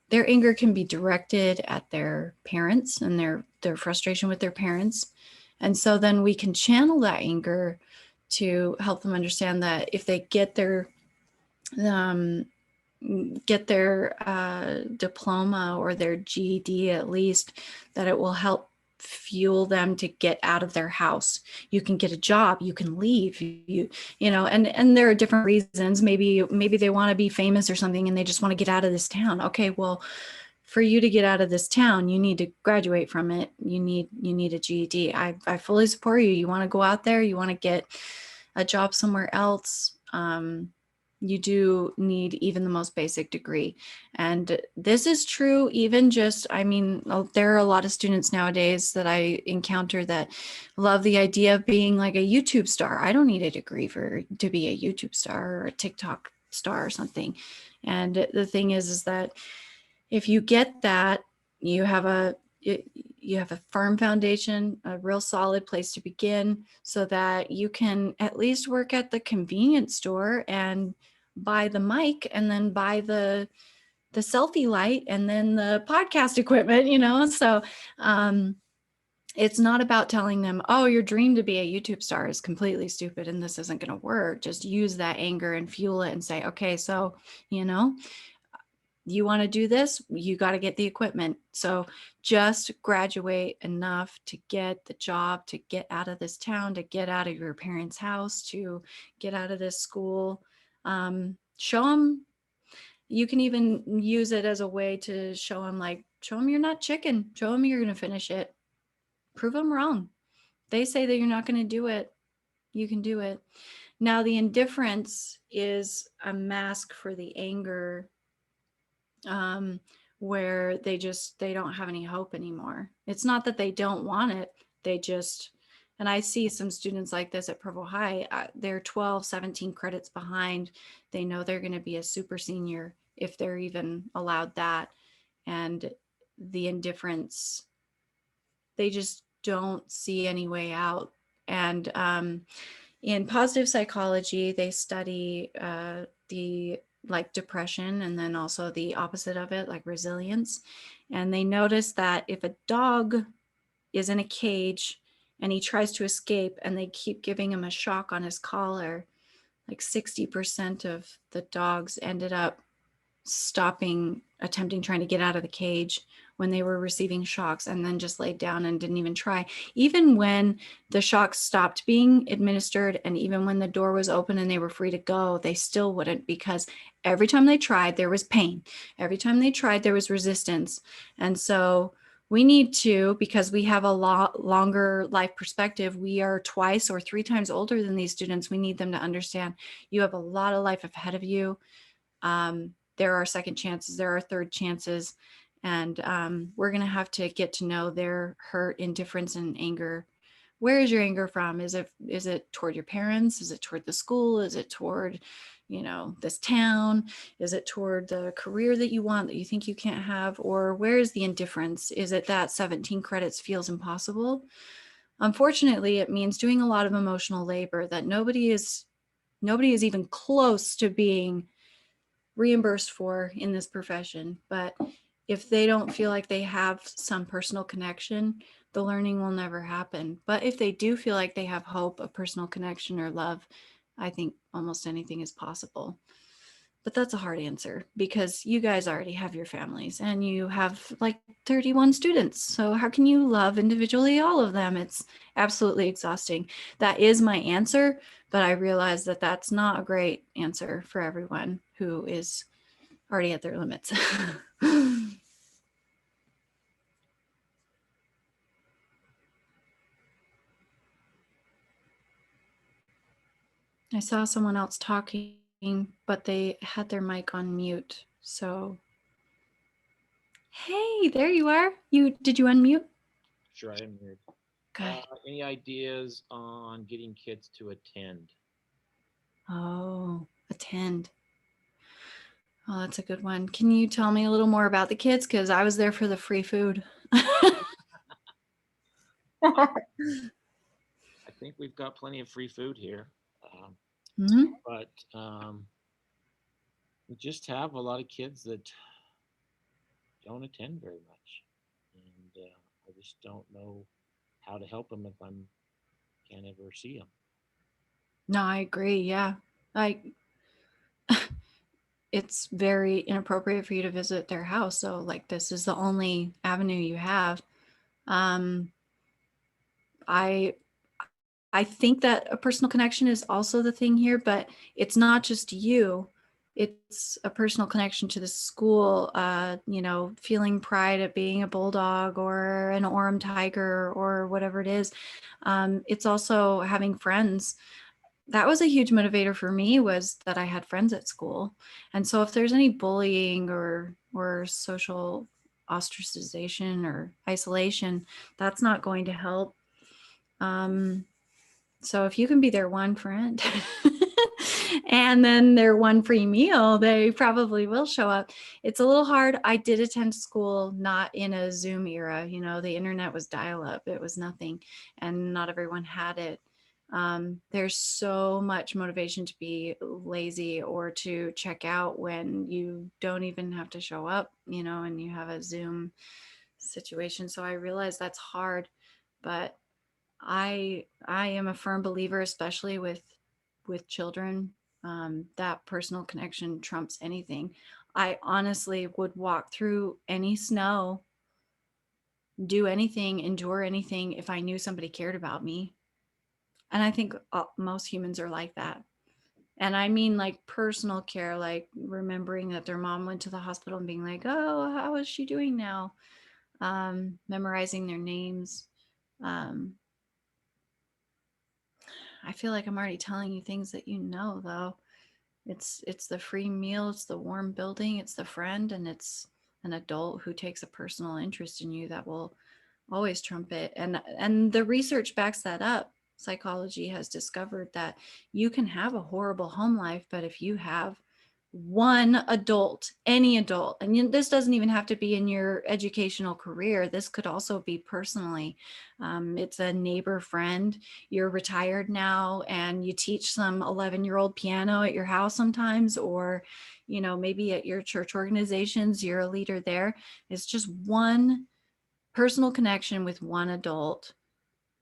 Speaker 2: Their anger can be directed at their parents and their frustration with their parents. And so then we can channel that anger to help them understand that if they um, get their diploma or their GED at least, that it will help fuel them to get out of their house. You can get a job, you can leave, and there are different reasons. Maybe they want to be famous or something and they just want to get out of this town. Okay, well, for you to get out of this town, you need to graduate from it. You need a GED. I fully support you. You want to go out there, you want to get a job somewhere else. You do need even the most basic degree. And this is true even just, there are a lot of students nowadays that I encounter that love the idea of being like a YouTube star. I don't need a degree to be a YouTube star or a TikTok star or something. And the thing is that if you get that, you have a firm foundation, a real solid place to begin, so that you can at least work at the convenience store and buy the mic and then buy the selfie light and then the podcast equipment, So it's not about telling them, oh, your dream to be a YouTube star is completely stupid and this isn't going to work. Just use that anger and fuel it and say, okay, so, you want to do this, you got to get the equipment. So just graduate enough to get the job, to get out of this town, to get out of your parents' house, to get out of this school. Show them. You can even use it as a way to show them you're not chicken. Show them you're going to finish it. Prove them wrong. They say that you're not going to do it. You can do it. Now, the indifference is a mask for the anger, where they don't have any hope anymore. It's not that they don't want it. And I see some students like this at Provo High, they're 12, 17 credits behind. They know they're going to be a super senior if they're even allowed that. And the indifference, they just don't see any way out. And in positive psychology, they study the depression and then also the opposite of it, like resilience. And they notice that if a dog is in a cage and he tries to escape and they keep giving him a shock on his collar, like 60% of the dogs ended up attempting trying to get out of the cage when they were receiving shocks, and then just laid down and didn't even try. Even when the shocks stopped being administered and even when the door was open and they were free to go, they still wouldn't, because every time they tried, there was pain. Every time they tried, there was resistance. And so we need to, because we have a lot longer life perspective, we are twice or 3 times older than these students. We need them to understand you have a lot of life ahead of you. There are second chances, there are third chances, and we're going to have to get to know their hurt, indifference, and anger. Where is your anger from? Is it toward your parents? Is it toward the school? Is it toward, this town? Is it toward the career that you want that you think you can't have? Or where is the indifference? Is it that 17 credits feels impossible? Unfortunately, it means doing a lot of emotional labor that nobody is even close to being reimbursed for in this profession. But if they don't feel like they have some personal connection, the learning will never happen. But if they do feel like they have hope, a personal connection or love, I think almost anything is possible. But that's a hard answer because you guys already have your families and you have like 31 students. So how can you love individually all of them? It's absolutely exhausting. That is my answer, but I realize that that's not a great answer for everyone who is already at their limits. I saw someone else talking, but they had their mic on mute. So, hey, there you are. Did you unmute?
Speaker 3: Sure, I am here.
Speaker 2: Good.
Speaker 3: Any ideas on getting kids to attend?
Speaker 2: Oh, attend. Oh, that's a good one. Can you tell me a little more about the kids? Because I was there for the free food.
Speaker 3: I think we've got plenty of free food here,
Speaker 2: Mhm.
Speaker 3: but we just have a lot of kids that don't attend very much, and I just don't know how to help them if I can't ever see them.
Speaker 2: No, I agree. Yeah. Like, it's very inappropriate for you to visit their house. So, like, this is the only avenue you have. Um, I I think that a personal connection is also the thing here, but it's not just you. It's a personal connection to the school, feeling pride at being a bulldog or an Orem tiger or whatever it is. It's also having friends. That was a huge motivator for me, was that I had friends at school. And so if there's any bullying or social ostracization or isolation, that's not going to help. So if you can be their one friend and then their one free meal, they probably will show up. It's a little hard. I did attend school not in a Zoom era. The internet was dial up, it was nothing, and not everyone had it. There's so much motivation to be lazy or to check out when you don't even have to show up, and you have a Zoom situation. So I realize that's hard, but I am a firm believer, especially with children, that personal connection trumps anything. I honestly would walk through any snow, do anything, endure anything if I knew somebody cared about me. And I think most humans are like that. And I mean like personal care, like remembering that their mom went to the hospital and being like, oh, how is she doing now? Memorizing their names. Um, I feel like I'm already telling you things that you know, though. It's the free meal, it's the warm building, it's the friend, and it's an adult who takes a personal interest in you that will always trump it. And the research backs that up. Psychology has discovered that you can have a horrible home life, but if you have one adult, any adult, and this doesn't even have to be in your educational career, this could also be personally. It's a neighbor friend. You're retired now and you teach some 11-year-old piano at your house sometimes, or maybe at your church organizations, you're a leader there. It's just one personal connection with one adult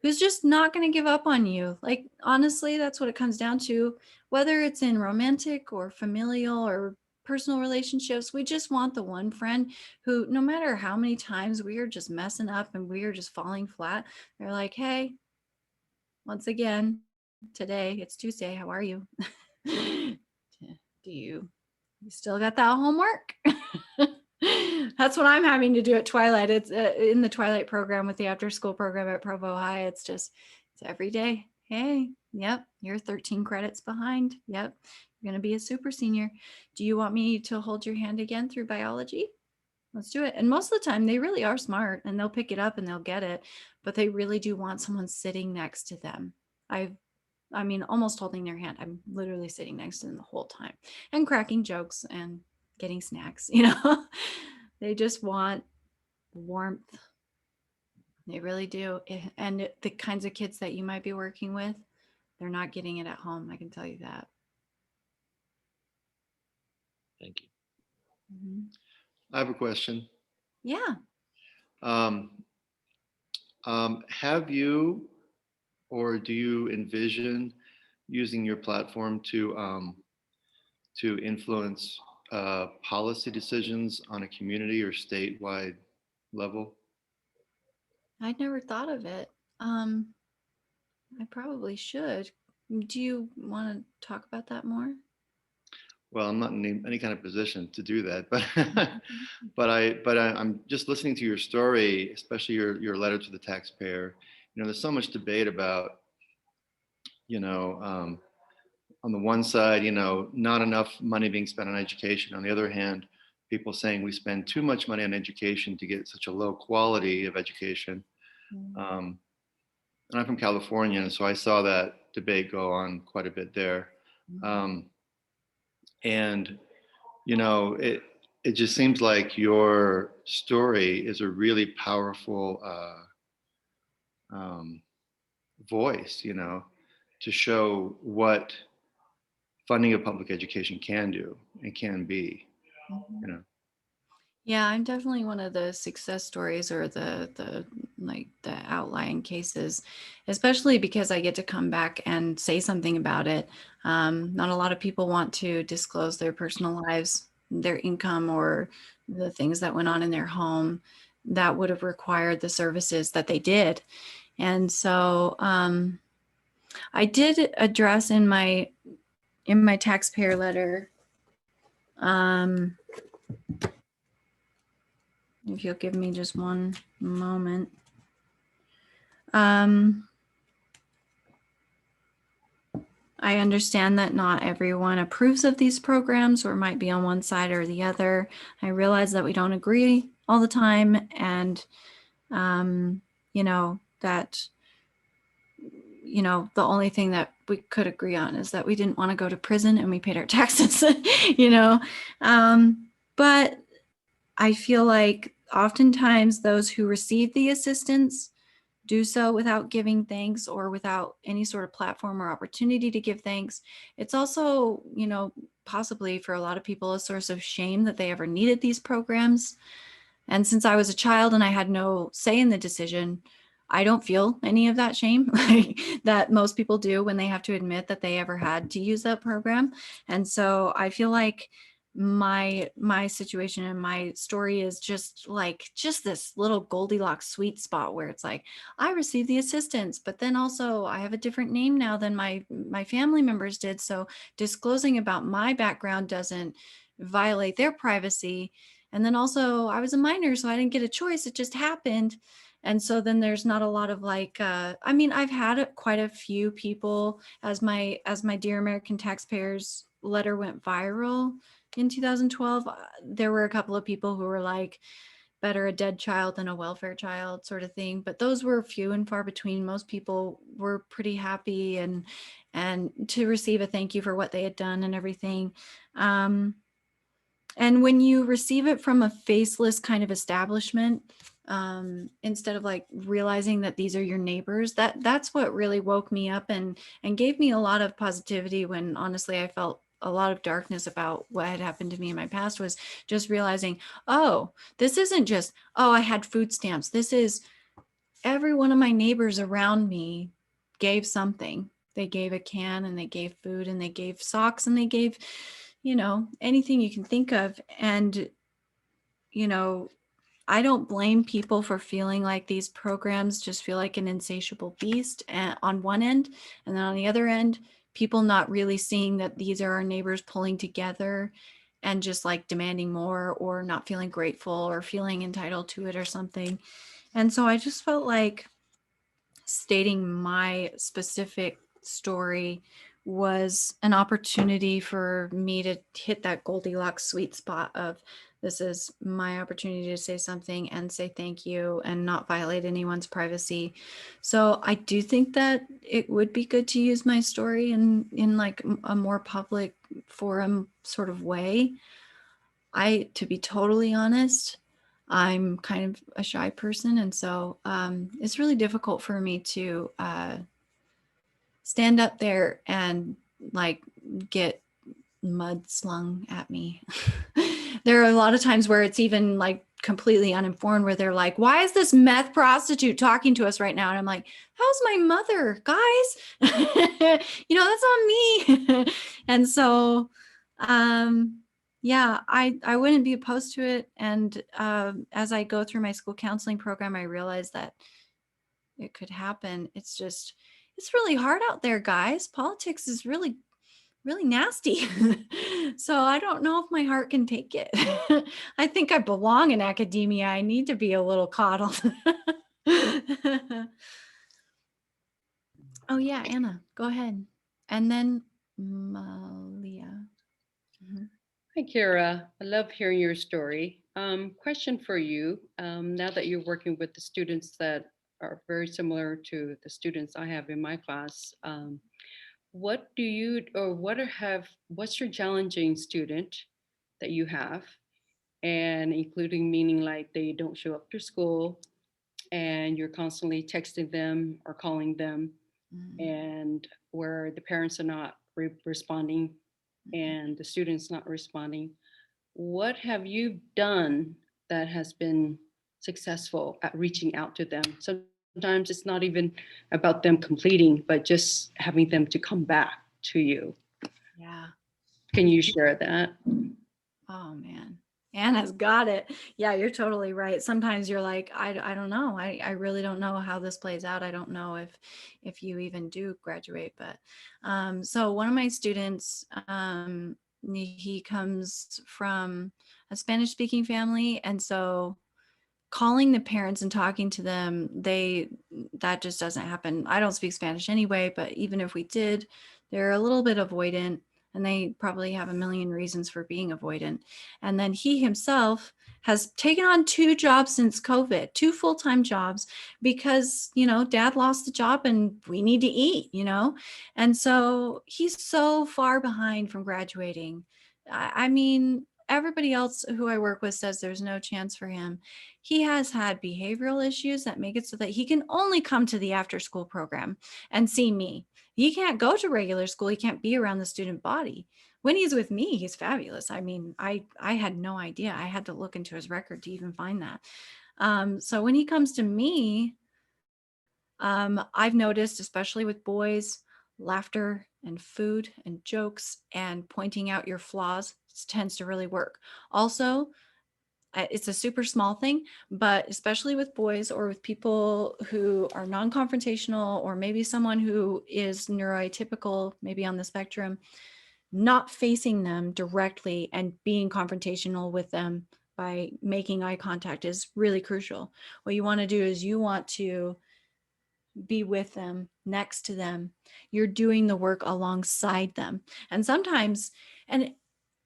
Speaker 2: who's just not going to give up on you. Like, honestly, that's what it comes down to. Whether it's in romantic or familial or personal relationships, we just want the one friend who, no matter how many times we are just messing up and we are just falling flat, they're like, hey, once again, today it's Tuesday. How are you? Do you still got that homework? That's what I'm having to do at Twilight. It's in the Twilight program with the after school program at Provo High. It's every day. Hey, yep, you're 13 credits behind. Yep, you're going to be a super senior. Do you want me to hold your hand again through biology? Let's do it. And most of the time they really are smart and they'll pick it up and they'll get it, but they really do want someone sitting next to them. I mean, almost holding their hand. I'm literally sitting next to them the whole time and cracking jokes and getting snacks, They just want warmth. They really do. And the kinds of kids that you might be working with, they're not getting it at home. I can tell you that.
Speaker 3: Thank you.
Speaker 2: Mhm.
Speaker 4: I have a question.
Speaker 2: Yeah.
Speaker 4: Um, have you or do you envision using your platform to to influence policy decisions on a community or statewide level?
Speaker 2: I'd never thought of it. I probably should. Do you want to talk about that more?
Speaker 4: Well, I'm not in any kind of position to do that, but I'm just listening to your story, especially your letter to the taxpayer. There's so much debate about, on the one side, not enough money being spent on education. On the other hand, people saying we spend too much money on education to get such a low quality of education. And I'm from California, and so I saw that debate go on quite a bit there. And it just seems like your story is a really powerful voice, to show what funding of public education can do and can be.
Speaker 2: Yeah, I'm definitely one of the success stories, or the outlying cases, especially because I get to come back and say something about it. Not a lot of people want to disclose their personal lives, their income, or the things that went on in their home that would have required the services that they did. And so I did address in my taxpayer letter, if you'll give me just one moment. I understand that not everyone approves of these programs or might be on one side or the other. I realize that we don't agree all the time, and that the only thing that we could agree on is that we didn't want to go to prison and we paid our taxes. But I feel like oftentimes those who receive the assistance do so without giving thanks, or without any sort of platform or opportunity to give thanks. It's also, possibly for a lot of people, a source of shame that they ever needed these programs. And since I was a child and I had no say in the decision, I don't feel any of that shame that most people do when they have to admit that they ever had to use that program. And so I feel like my situation and my story is just this little Goldilocks sweet spot where it's like, I received the assistance, but then also I have a different name now than my family members did. So disclosing about my background doesn't violate their privacy. And then also I was a minor, so I didn't get a choice. It just happened. And so then there's not a lot of I've had quite a few people, as my Dear American Taxpayers letter went viral in 2012, there were a couple of people who were like, better a dead child than a welfare child sort of thing. But those were few and far between. Most people were pretty happy and to receive a thank you for what they had done and everything. And when you receive it from a faceless kind of establishment, instead of realizing that these are your neighbors, that's what really woke me up and gave me a lot of positivity, when honestly I felt a lot of darkness about what had happened to me in my past. Was just realizing, oh, this isn't just, oh, I had food stamps. This is every one of my neighbors around me gave something. They gave a can, and they gave food, and they gave socks, and they gave, anything you can think of. And, I don't blame people for feeling like these programs just feel like an insatiable beast on one end. And then on the other end, people not really seeing that these are our neighbors pulling together and just demanding more, or not feeling grateful or feeling entitled to it or something. And so I just felt like stating my specific story was an opportunity for me to hit that Goldilocks sweet spot of, this is my opportunity to say something and say thank you and not violate anyone's privacy. So I do think that it would be good to use my story in a more public forum sort of way. To be totally honest, I'm kind of a shy person. And so it's really difficult for me to stand up there and get mud slung at me. There are a lot of times where it's even completely uninformed, where they're like, why is this meth prostitute talking to us right now? And I'm like, how's my mother, guys? That's on me. And so Yeah, I wouldn't be opposed to it. And as I go through my school counseling program, I realize that it could happen. It's just, it's really hard out there, guys. Politics is really, really nasty. So I don't know if my heart can take it. I think I belong in academia. I need to be a little coddled. Oh yeah, Anna, go ahead. And then Malia. Mhm.
Speaker 5: Hi, Kira. I love hearing your story. Question for you. Now that you're working with the students that are very similar to the students I have in my class, what do you, or what's your challenging student that you have? And including meaning like they don't show up to school and you're constantly texting them or calling them, and where the parents are not responding and the students not responding. What have you done that has been successful at reaching out to them? Sometimes it's not even about them completing, but just having them to come back to you.
Speaker 2: Yeah.
Speaker 5: Can you share that?
Speaker 2: Oh man. Anna's got it. Yeah, you're totally right. Sometimes you're like, I don't know. I really don't know how this plays out. I don't know if you even do graduate. But so one of my students, he comes from a Spanish speaking family. And so calling the parents and talking to them, that just doesn't happen. I don't speak Spanish anyway, but even if we did, they're a little bit avoidant, and they probably have a million reasons for being avoidant. And then he himself has taken on 2 jobs since COVID, 2 full-time jobs, because, dad lost the job and we need to eat, And so he's so far behind from graduating. I mean, everybody else who I work with says there's no chance for him. He has had behavioral issues that make it so that he can only come to the after school program and see me. He can't go to regular school. He can't be around the student body. When he's with me, he's fabulous. I mean, I had no idea. I had to look into his record to even find that. So when he comes to me, I've noticed, especially with boys, laughter and food and jokes and pointing out your flaws tends to really work. Also, it's a super small thing, but especially with boys or with people who are non-confrontational, or maybe someone who is neuroatypical, maybe on the spectrum, not facing them directly and being confrontational with them by making eye contact is really crucial. What you want to do is you want to be with them, next to them. You're doing the work alongside them. And sometimes, and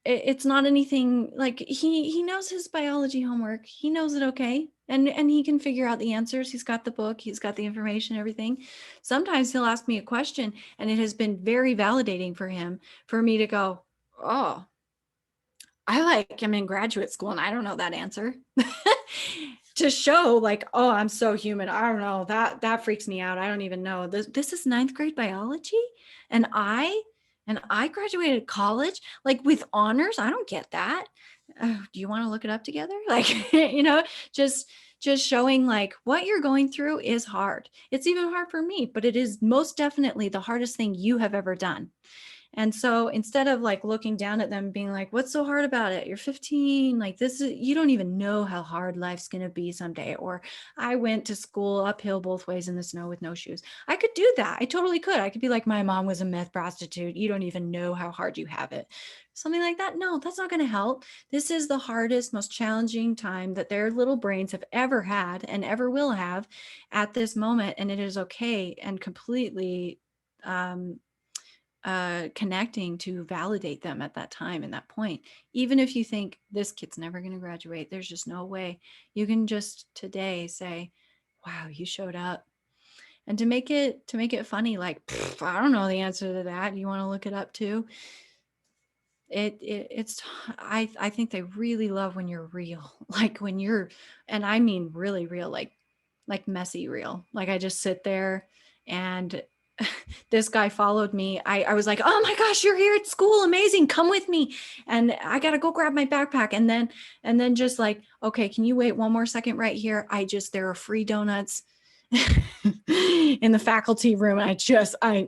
Speaker 2: it's not anything like he knows his biology homework. He knows it okay. And he can figure out the answers. He's got the book, he's got the information, everything. Sometimes he'll ask me a question and it has been very validating for him for me to go, oh, I'm in graduate school and I don't know that answer. To show like, oh, I'm so human. I don't know, that freaks me out. I don't even know. This is 9th grade biology and I graduated college like with honors. I don't get that. Do you want to look it up together? Like, just showing like what you're going through is hard. It's even hard for me, but it is most definitely the hardest thing you have ever done. And so instead of like looking down at them being like, what's so hard about it? You're 15, like you don't even know how hard life's going to be someday. Or I went to school uphill both ways in the snow with no shoes. I could do that. I totally could. I could be like, my mom was a meth prostitute. You don't even know how hard you have it. Something like that. No, that's not going to help. This is the hardest, most challenging time that their little brains have ever had and ever will have at this moment. And it is okay and completely, connecting to validate them at that time and that point. Even if you think this kid's never going to graduate, there's just no way. You can just today say, wow, you showed up. And to make it funny, like, I don't know the answer to that. You want to look it up too? I think they really love when you're real, like when you're, and I mean really real, like messy real. Like I just sit there and this guy followed me. I was like, oh my gosh, you're here at school. Amazing. Come with me. And I got to go grab my backpack. And then just like, okay, can you wait one more second right here? There are free donuts in the faculty room. I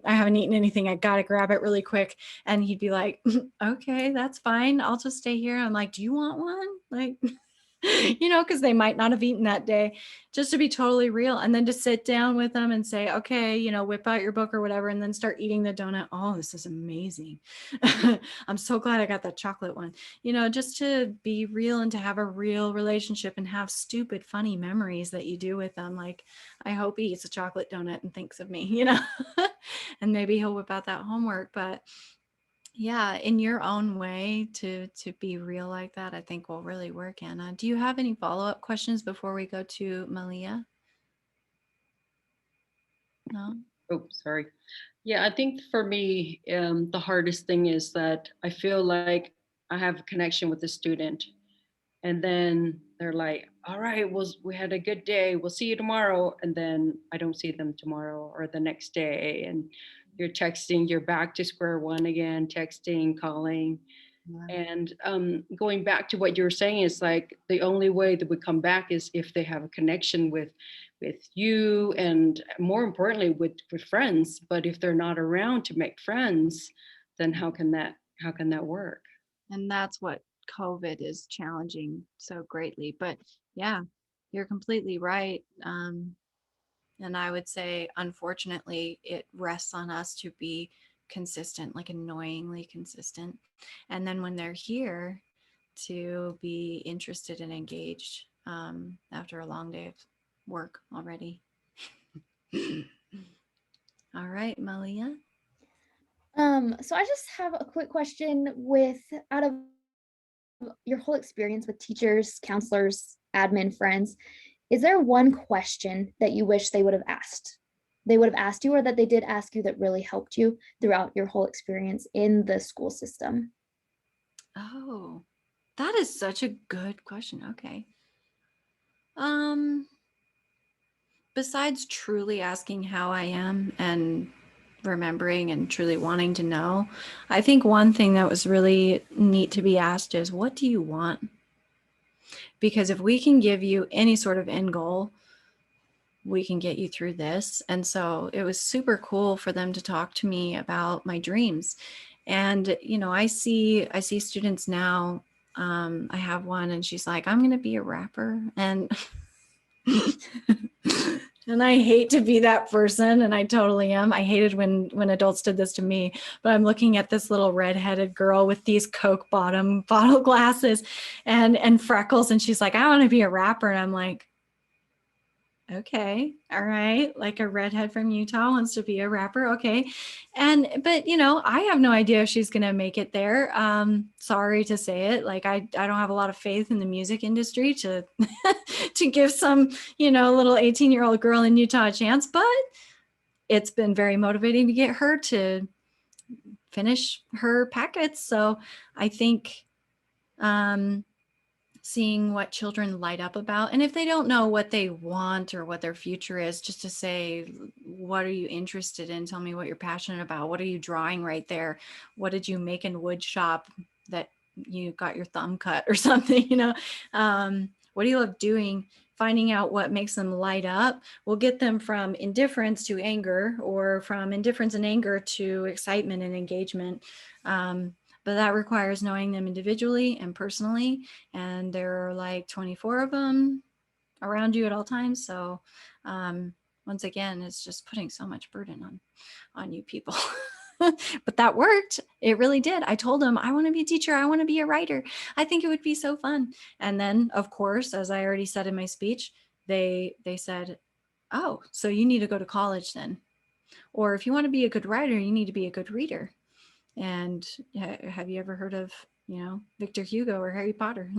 Speaker 2: haven't eaten anything. I got to grab it really quick. And he'd be like, okay, that's fine. I'll just stay here. I'm like, do you want one? Like, because they might not have eaten that day, just to be totally real. And then to sit down with them and say, okay, whip out your book or whatever, and then start eating the donut. Oh, this is amazing. I'm so glad I got that chocolate one, just to be real and to have a real relationship and have stupid, funny memories that you do with them. Like, I hope he eats a chocolate donut and thinks of me, and maybe he'll whip out that homework. But yeah, in your own way to be real like that, I think will really work. Anna, do you have any follow-up questions before we go to Malia? No?
Speaker 5: Oh, sorry. Yeah, I think for me, the hardest thing is that I feel like I have a connection with the student, and then they're like, all right, we had a good day, we'll see you tomorrow. And then I don't see them tomorrow or the next day. And you're texting, you're back to square one again, texting, calling.
Speaker 2: Yeah.
Speaker 5: And going back to what you were saying, is like the only way that we come back is if they have a connection with you, and more importantly with friends. But if they're not around to make friends, then how can that work?
Speaker 2: And that's what COVID is challenging so greatly. But yeah, you're completely right. And I would say, unfortunately, it rests on us to be consistent, like annoyingly consistent. And then when they're here, to be interested and engaged after a long day of work already. All right, Malia.
Speaker 6: So I just have a quick question out of your whole experience with teachers, counselors, admin, friends, is there one question that you wish they would have asked you, or that they did ask you, that really helped you throughout your whole experience in the school system?
Speaker 2: Oh, that is such a good question. Okay. Besides truly asking how I am and remembering and truly wanting to know, I think one thing that was really neat to be asked is, what do you want? Because if we can give you any sort of end goal, we can get you through this. And so it was super cool for them to talk to me about my dreams. And, I see students now. I have one, and she's like, I'm going to be a rapper. And and I hate to be that person, and I totally am. I hated when adults did this to me. But I'm looking at this little redheaded girl with these Coke bottom bottle glasses and freckles, and she's like, I want to be a rapper. And I'm like, okay, all right, like a redhead from Utah wants to be a rapper. Okay. But I have no idea if she's going to make it there. Sorry to say it. Like, I don't have a lot of faith in the music industry to, to give some, little 18-year-old girl in Utah a chance, but it's been very motivating to get her to finish her packets. So I think, seeing what children light up about, and if they don't know what they want or what their future is, just to say, what are you interested in? Tell me what you're passionate about. What are you drawing right there? What did you make in wood shop that you got your thumb cut or something? What do you love doing? Finding out what makes them light up will get them from indifference to anger, or from indifference and anger to excitement and engagement. But that requires knowing them individually and personally. And there are like 24 of them around you at all times. So once again, it's just putting so much burden on you people. But that worked. It really did. I told them, I want to be a teacher. I want to be a writer. I think it would be so fun. And then, of course, as I already said in my speech, they said, oh, so you need to go to college then. Or if you want to be a good writer, you need to be a good reader. And have you ever heard of, Victor Hugo or Harry Potter?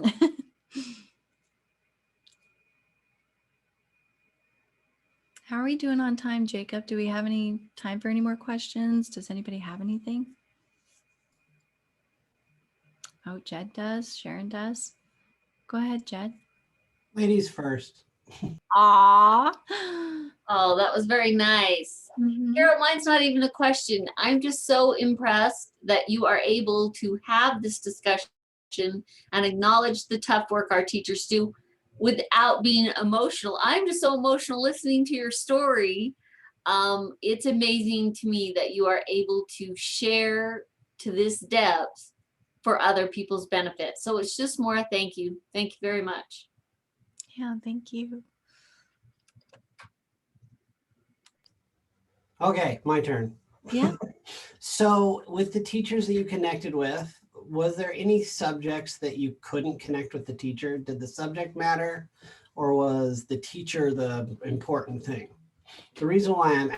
Speaker 2: How are we doing on time, Jacob? Do we have any time for any more questions? Does anybody have anything? Oh, Jed does. Sharon does. Go ahead, Jed.
Speaker 7: Ladies first.
Speaker 2: Aww.
Speaker 8: Oh, that was very nice. Carol, mine's not even a question. I'm just so impressed that you are able to have this discussion and acknowledge the tough work our teachers do without being emotional. I'm just so emotional listening to your story. It's amazing to me that you are able to share to this depth for other people's benefit. So it's just more a thank you. Thank you very much.
Speaker 2: Yeah, thank you.
Speaker 7: Okay, my turn.
Speaker 2: Yeah.
Speaker 7: So with the teachers that you connected with, was there any subjects that you couldn't connect with the teacher? Did the subject matter, or was the teacher the important thing? The reason why I'm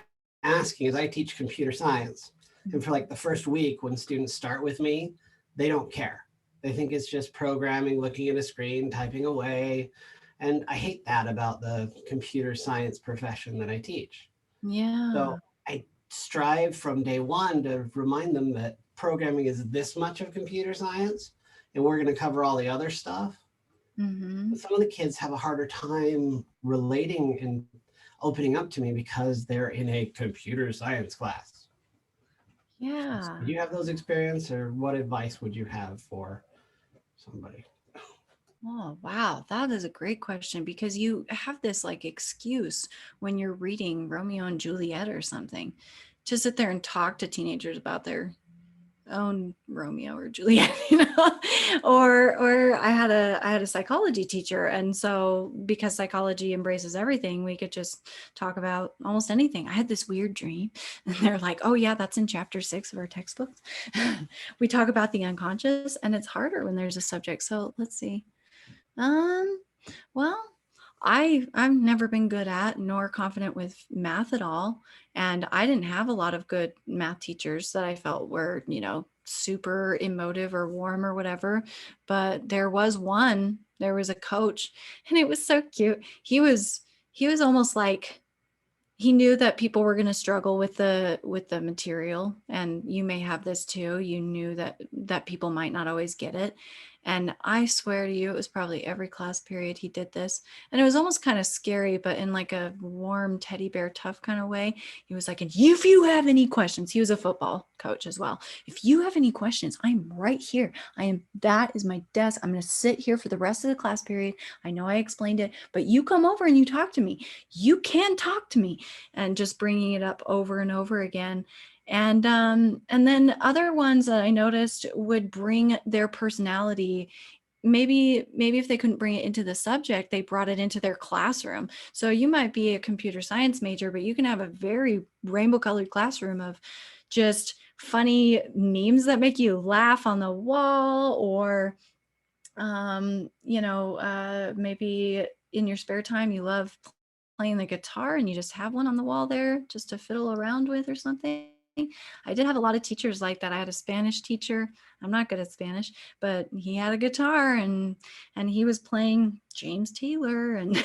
Speaker 7: asking is I teach computer science. And for like the first week when students start with me, they don't care. They think it's just programming, looking at a screen, typing away. And I hate that about the computer science profession that I teach.
Speaker 2: Yeah.
Speaker 7: So I strive from day one to remind them that programming is this much of computer science and we're going to cover all the other stuff.
Speaker 2: Mm-hmm.
Speaker 7: Some of the kids have a harder time relating and opening up to me because they're in a computer science class.
Speaker 2: Yeah.
Speaker 7: Do you have those experiences, or what advice would you have for somebody?
Speaker 2: Oh, wow. That is a great question, because you have this like excuse when you're reading Romeo and Juliet or something to sit there and talk to teenagers about their own Romeo or Juliet, you know. Or I had a psychology teacher, and so because psychology embraces everything, we could just talk about almost anything. I had this weird dream, and they're like, "Oh yeah, that's in chapter 6 of our textbooks." We talk about the unconscious, and it's harder when there's a subject. So let's see. Well, I've never been good at nor confident with math at all. And I didn't have a lot of good math teachers that I felt were, you know, super emotive or warm or whatever. But there was a coach, and it was so cute. He was almost like, he knew that people were going to struggle with the material, and you may have this too. You knew that people might not always get it. And I swear to you, it was probably every class period he did this. And it was almost kind of scary, but in like a warm teddy bear tough kind of way. He was like, "And if you have any questions," he was a football coach as well. "If you have any questions, I'm right here. That is my desk. I'm going to sit here for the rest of the class period. I know I explained it, but you come over and you talk to me. You can talk to me." And just bringing it up over and over again. And then other ones that I noticed would bring their personality. Maybe if they couldn't bring it into the subject, they brought it into their classroom. So you might be a computer science major, but you can have a very rainbow colored classroom of just funny memes that make you laugh on the wall, or maybe in your spare time you love playing the guitar and you just have one on the wall there just to fiddle around with or something. I did have a lot of teachers like that. I had a Spanish teacher. I'm not good at Spanish, but he had a guitar, and he was playing James Taylor, and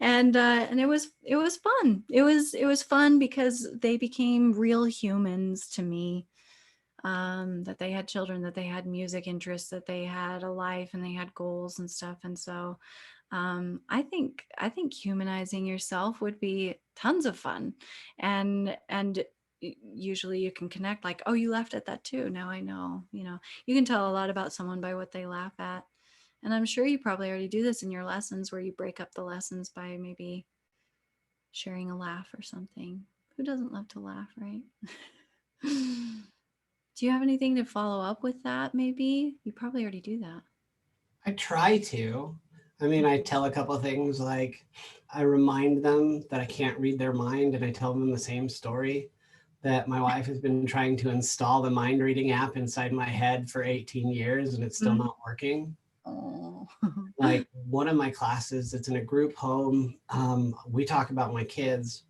Speaker 2: and it was fun. It was fun because they became real humans to me. That they had children, that they had music interests, that they had a life, and they had goals and stuff. And so I think humanizing yourself would be tons of fun. And usually you can connect, like, "Oh, you laughed at that too. Now I know." You can tell a lot about someone by what they laugh at. And I'm sure you probably already do this in your lessons, where you break up the lessons by maybe sharing a laugh or something. Who doesn't love to laugh, right? Do you have anything to follow up with that? Maybe you probably already do that.
Speaker 7: I try to. I mean, I tell a couple of things, like I remind them that I can't read their mind, and I tell them the same story, that my wife has been trying to install the mind reading app inside my head for 18 years and it's still not working.
Speaker 2: Oh.
Speaker 7: Like one of my classes, it's in a group home. We talk about my kids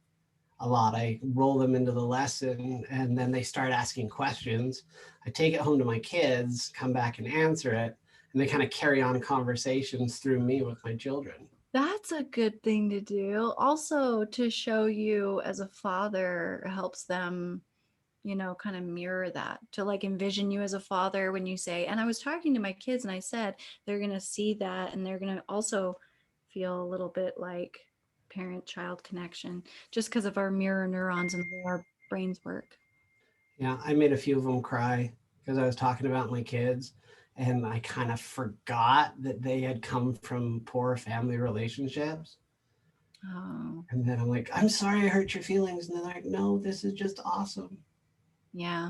Speaker 7: a lot. I roll them into the lesson and then they start asking questions. I take it home to my kids, come back and answer it, and they kind of carry on conversations through me with my children.
Speaker 2: That's a good thing to do. Also, to show you as a father helps them, kind of mirror that, to like envision you as a father when you say, and I was talking to my kids and I said, they're going to see that, and they're going to also feel a little bit like parent-child connection, just because of our mirror neurons and the way our brains work.
Speaker 7: Yeah, I made a few of them cry because I was talking about my kids. and I kind of forgot that they had come from poor family relationships.
Speaker 2: Oh,
Speaker 7: And then I'm like, I'm sorry I hurt your feelings. And they're like, no, this is just awesome.
Speaker 2: yeah.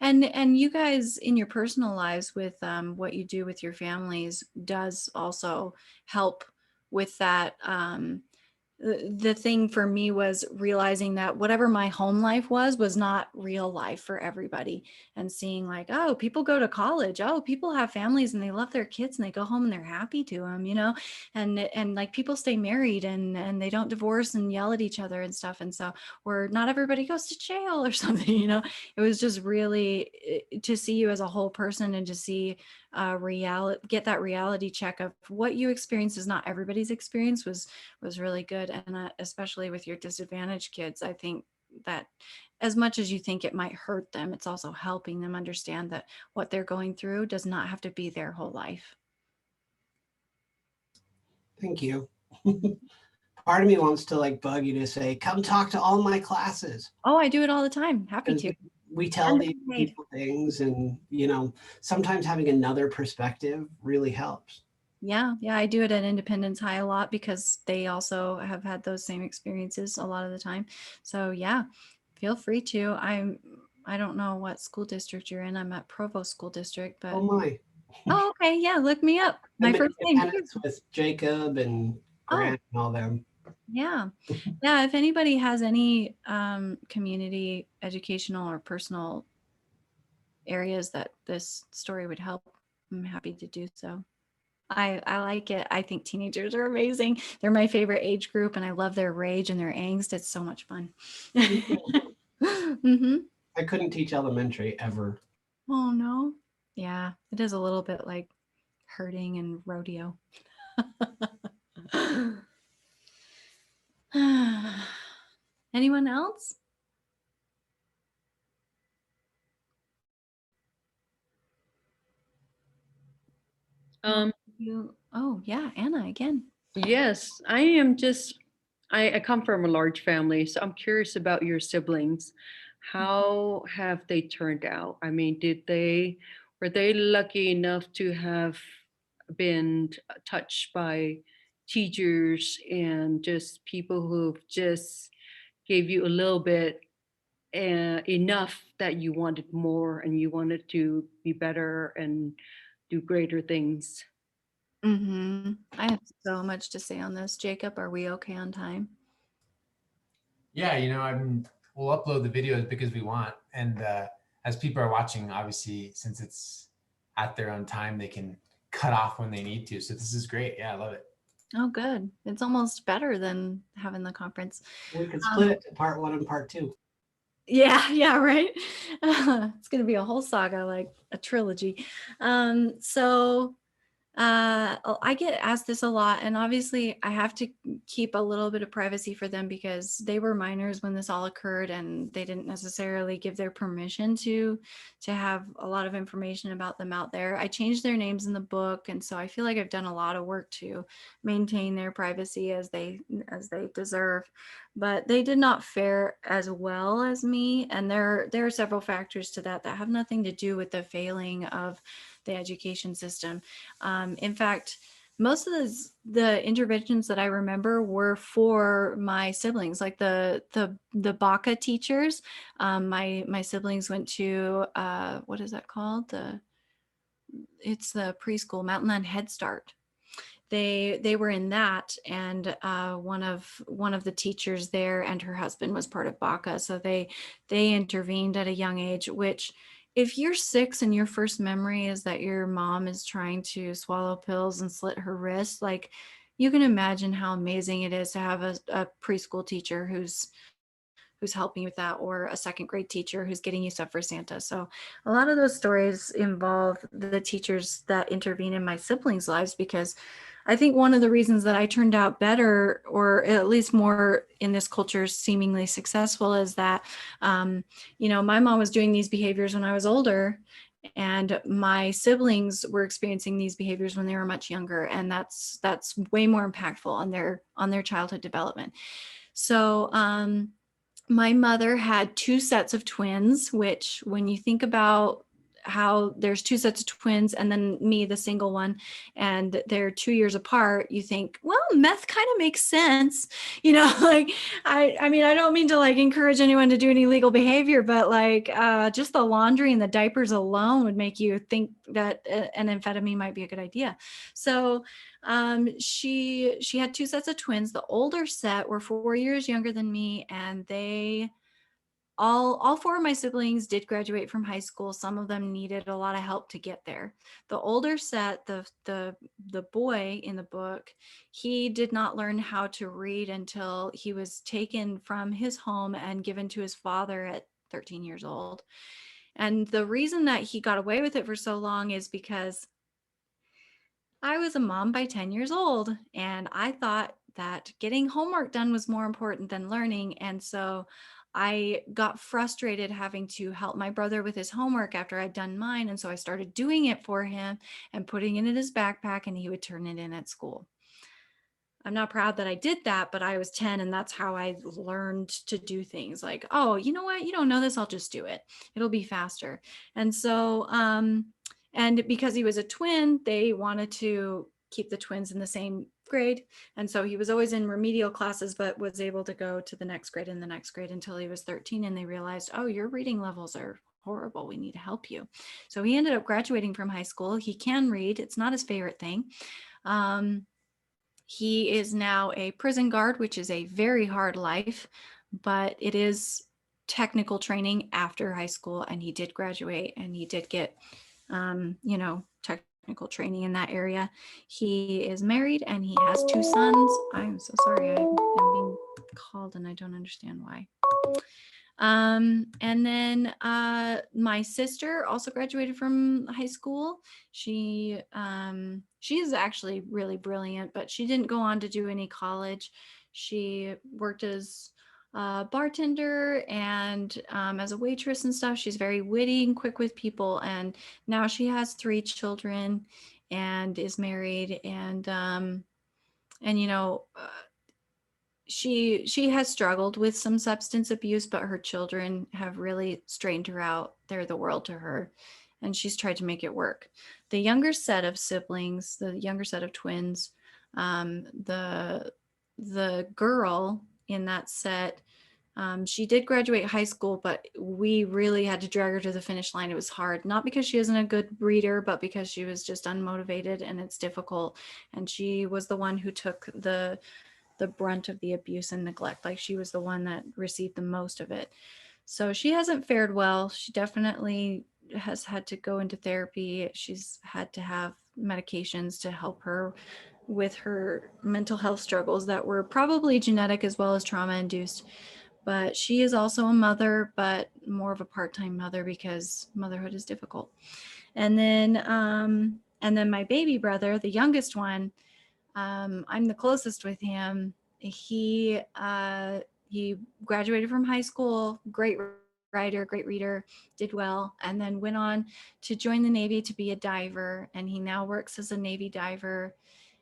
Speaker 2: And you guys in your personal lives with what you do with your families does also help with that. The thing for me was realizing that whatever my home life was not real life for everybody, and seeing like, oh, people go to college, oh, people have families and they love their kids and they go home and they're happy to them, you know, and like people stay married and they don't divorce and yell at each other and stuff. And so, where not everybody goes to jail or something, you know. It was just really to see you as a whole person, and to see reality, get that reality check of what you experience is not everybody's experience, was really good. And especially with your disadvantaged kids, I think that as much as you think it might hurt them, it's also helping them understand that what they're going through does not have to be their whole life.
Speaker 7: Thank you. Part of me wants to like bug you to say, come talk to all my classes.
Speaker 2: Oh, I do it all the time. Happy to.
Speaker 7: We tell these people things, and you know, sometimes having another perspective really helps.
Speaker 2: Yeah, I do it at Independence High a lot because they also have had those same experiences a lot of the time. So yeah, feel free to. I don't know what school district you're in. I'm at Provo School District, but
Speaker 7: Oh my.
Speaker 2: oh, okay, yeah, look me up. My first name too.
Speaker 7: With Jacob and Grant and all them.
Speaker 2: Yeah. Yeah. If anybody has any community, educational, or personal areas that this story would help, I'm happy to do so. I like it. I think teenagers are amazing. They're my favorite age group, and I love their rage and their angst. It's so much fun. Mm-hmm.
Speaker 7: I couldn't teach elementary ever.
Speaker 2: Oh no. Yeah, it is a little bit like herding and rodeo. Anyone else? Oh yeah, Anna again.
Speaker 5: Yes, I am just, I come from a large family, so I'm curious about your siblings. How have they turned out? I mean, were they lucky enough to have been touched by teachers and just people who've just gave you a little bit enough that you wanted more and you wanted to be better and do greater things?
Speaker 2: Mm-hmm. I have so much to say on this. Jacob, are we okay on time?
Speaker 1: Yeah, we'll upload the videos because we want, and as people are watching, obviously, since it's at their own time, they can cut off when they need to. So this is great. Yeah, I love it.
Speaker 2: Oh, good. It's almost better than having the conference.
Speaker 7: We could split it to part 1 and part 2.
Speaker 2: Yeah, right. It's going to be a whole saga, like a trilogy. I get asked this a lot, and obviously I have to keep a little bit of privacy for them because they were minors when this all occurred, and they didn't necessarily give their permission to have a lot of information about them out there. I changed their names in the book, and so I feel like I've done a lot of work to maintain their privacy as they deserve. But they did not fare as well as me, and there are several factors to that have nothing to do with the failing of the education system. In fact, most of the interventions that I remember were for my siblings, like the BACA teachers. My siblings went to what is that called? It's the preschool, Mountainland Head Start. They were in that, and one of the teachers there and her husband was part of BACA, so they intervened at a young age. Which, if you're 6 and your first memory is that your mom is trying to swallow pills and slit her wrist, like, you can imagine how amazing it is to have a preschool teacher who's helping you with that, or a second grade teacher who's getting you stuff for Santa. So a lot of those stories involve the teachers that intervene in my siblings' lives, because I think one of the reasons that I turned out better, or at least more in this culture seemingly successful, is that, my mom was doing these behaviors when I was older, and my siblings were experiencing these behaviors when they were much younger. And that's way more impactful on their childhood development. So, my mother had 2 sets of twins, which, when you think about how there's two sets of twins and then me, the single one, and they're 2 years apart, you think, well, meth kind of makes sense, like I mean, I don't mean to like encourage anyone to do any illegal behavior, but like just the laundry and the diapers alone would make you think that an amphetamine might be a good idea. So she had two sets of twins. The older set were 4 years younger than me, and they all four of my siblings did graduate from high school. Some of them needed a lot of help to get there. The older set, the boy in the book, he did not learn how to read until he was taken from his home and given to his father at 13 years old. And the reason that he got away with it for so long is because I was a mom by 10 years old, and I thought that getting homework done was more important than learning. And so I got frustrated having to help my brother with his homework after I'd done mine. And so I started doing it for him and putting it in his backpack, and he would turn it in at school. I'm not proud that I did that, but I was 10, and that's how I learned to do things like, oh, you know what? You don't know this. I'll just do it. It'll be faster. And so, and because he was a twin, they wanted to keep the twins in the same grade. And so he was always in remedial classes, but was able to go to the next grade and the next grade until he was 13. And they realized, oh, your reading levels are horrible. We need to help you. So he ended up graduating from high school. He can read. It's not his favorite thing. He is now a prison guard, which is a very hard life, but it is technical training after high school. And he did graduate, and he did get, technical training in that area. He is married, and he has 2 sons. I'm so sorry. I'm being called and I don't understand why. And then my sister also graduated from high school. She is actually really brilliant, but she didn't go on to do any college. She worked as a bartender and as a waitress and stuff. She's very witty and quick with people. And now she has 3 children and is married. And she has struggled with some substance abuse, but her children have really straightened her out. They're the world to her, and she's tried to make it work. The younger set of siblings, the younger set of twins, the girl in that set, she did graduate high school, but we really had to drag her to the finish line. It was hard, not because she isn't a good reader, but because she was just unmotivated, and it's difficult. And she was the one who took the brunt of the abuse and neglect. Like, she was the one that received the most of it. So she hasn't fared well. She definitely has had to go into therapy. She's had to have medications to help her with her mental health struggles that were probably genetic as well as trauma induced. But she is also a mother, but more of a part-time mother because motherhood is difficult. And then my baby brother, the youngest one, I'm the closest with him. He graduated from high school, great writer, great reader, did well, and then went on to join the Navy to be a diver. And he now works as a Navy diver.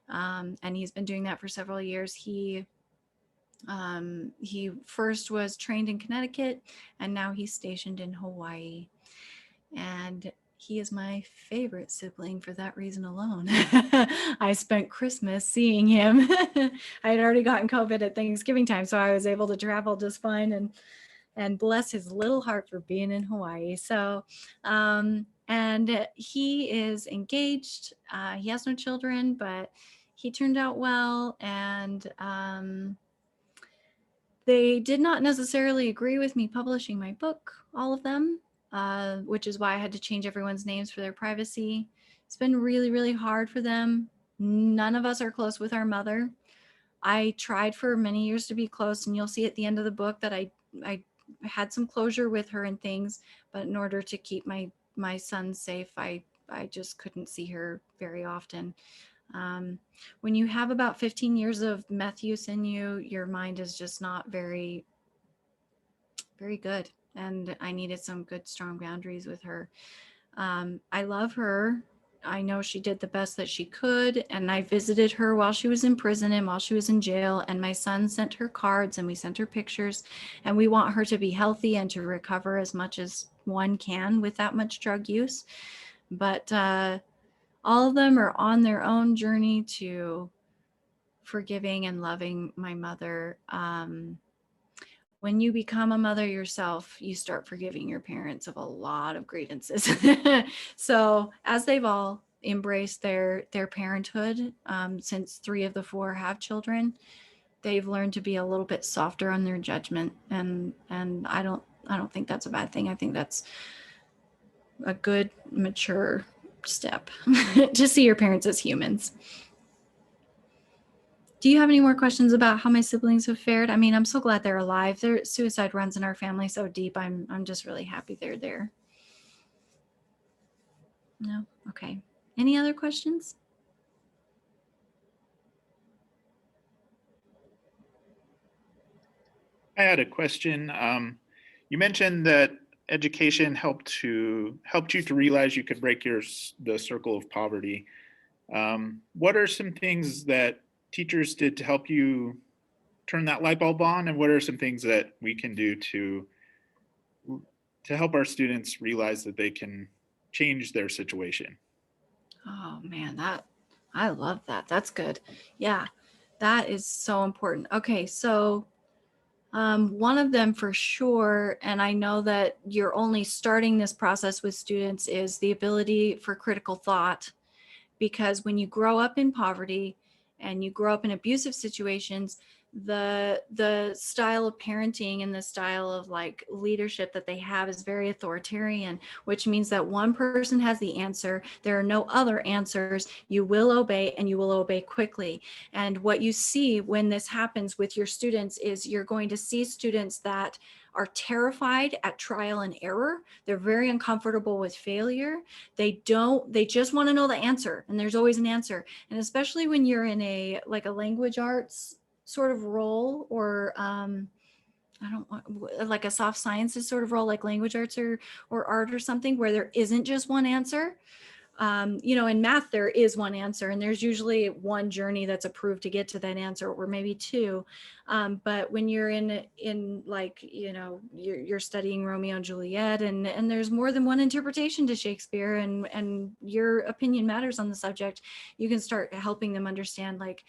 Speaker 2: And he's been doing that for several years. He first was trained in Connecticut, and now he's stationed in Hawaii. And he is my favorite sibling for that reason alone. I spent Christmas seeing him. I had already gotten COVID at Thanksgiving time, so I was able to travel just fine, and bless his little heart for being in Hawaii. So, and he is engaged. He has no children, but he turned out well. And they did not necessarily agree with me publishing my book, all of them. Which is why I had to change everyone's names for their privacy. It's been really, really hard for them. None of us are close with our mother. I tried for many years to be close, and you'll see at the end of the book that I had some closure with her and things, but in order to keep my son safe, I just couldn't see her very often. When you have about 15 years of meth use in you, your mind is just not very, very good. And I needed some good, strong boundaries with her. I love her. I know she did the best that she could. And I visited her while she was in prison and while she was in jail. And my son sent her cards, and we sent her pictures. And we want her to be healthy and to recover as much as one can with that much drug use. But all of them are on their own journey to forgiving and loving my mother. When you become a mother yourself, you start forgiving your parents of a lot of grievances. So as they've all embraced their parenthood, since 3 of the 4 have children, they've learned to be a little bit softer on their judgment. And I don't think that's a bad thing. I think that's a good, mature step to see your parents as humans. Do you have any more questions about how my siblings have fared? I mean, I'm so glad they're alive. Their suicide runs in our family so deep. I'm just really happy they're there. No? Okay. Any other questions?
Speaker 9: I had a question. You mentioned that education helped you to realize you could break the circle of poverty. What are some things that teachers did to help you turn that light bulb on, and what are some things that we can do to help our students realize that they can change their situation?
Speaker 2: Oh man, I love that. That's good. Yeah, that is so important. Okay, so one of them for sure, and I know that you're only starting this process with students, is the ability for critical thought. Because when you grow up in poverty and you grow up in abusive situations, the style of parenting and the style of like leadership that they have is very authoritarian, which means that one person has the answer. There are no other answers. You will obey, and you will obey quickly. And what you see when this happens with your students is you're going to see students that are terrified at trial and error. They're very uncomfortable with failure. They just want to know the answer, and there's always an answer. And especially when you're in a language arts sort of role, or I don't want like a soft sciences sort of role, like language arts or art or something, where there isn't just one answer. In math, there is one answer, and there's usually one journey that's approved to get to that answer, or maybe 2. But when you're in like, you're studying Romeo and Juliet, and there's more than one interpretation to Shakespeare, and your opinion matters on the subject, you can start helping them understand, like,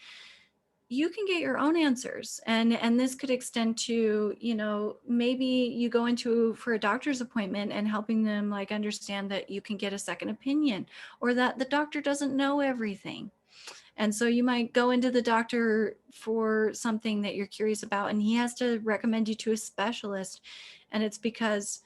Speaker 2: you can get your own answers. And this could extend to, maybe you go into for a doctor's appointment and helping them like understand that you can get a second opinion, or that the doctor doesn't know everything. And so you might go into the doctor for something that you're curious about, and he has to recommend you to a specialist. And it's because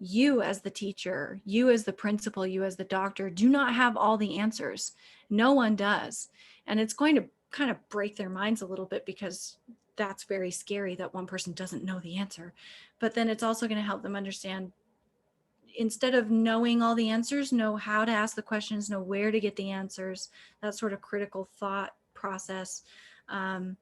Speaker 2: you as the teacher, you as the principal, you as the doctor do not have all the answers. No one does. And it's going to kind of break their minds a little bit, because that's very scary that one person doesn't know the answer. But then it's also going to help them understand, instead of knowing all the answers, know how to ask the questions, know where to get the answers, that sort of critical thought process. And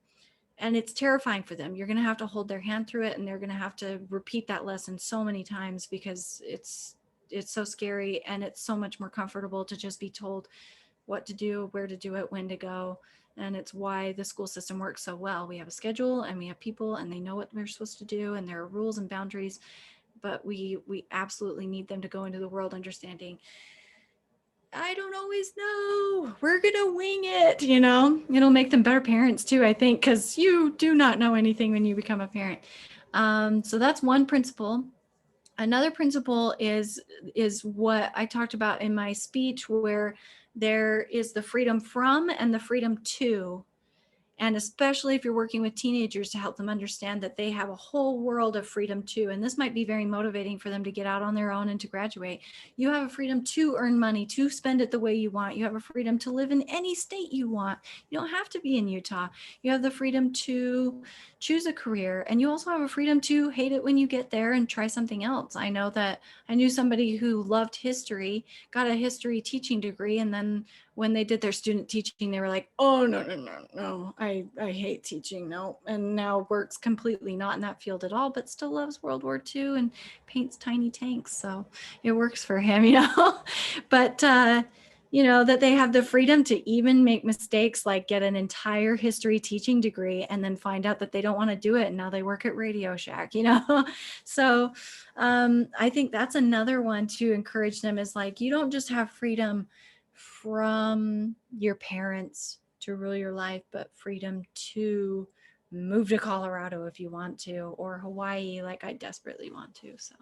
Speaker 2: it's terrifying for them. You're going to have to hold their hand through it, and they're going to have to repeat that lesson so many times, because it's so scary, and it's so much more comfortable to just be told what to do, where to do it, when to go. And it's why the school system works so well. We have a schedule, and we have people, and they know what they're supposed to do, and there are rules and boundaries. But we absolutely need them to go into the world understanding, I don't always know, we're gonna wing it. It'll make them better parents too, I think, because you do not know anything when you become a parent. So that's one principle. Another principle is what I talked about in my speech, where there is the freedom from and the freedom to. And especially if you're working with teenagers, to help them understand that they have a whole world of freedom too. And this might be very motivating for them to get out on their own and to graduate. You have a freedom to earn money, to spend it the way you want. You have a freedom to live in any state you want. You don't have to be in Utah. You have the freedom to choose a career. And you also have a freedom to hate it when you get there and try something else. I know that I knew somebody who loved history, got a history teaching degree, and then when they did their student teaching, they were like, oh, no, I hate teaching, no. And now works completely not in that field at all, but still loves World War II and paints tiny tanks. So it works for him, But that they have the freedom to even make mistakes, like get an entire history teaching degree and then find out that they don't want to do it. And now they work at Radio Shack, So I think that's another one to encourage them, is like, you don't just have freedom from your parents to rule your life, but freedom to move to Colorado if you want to, or Hawaii, like I desperately want to. So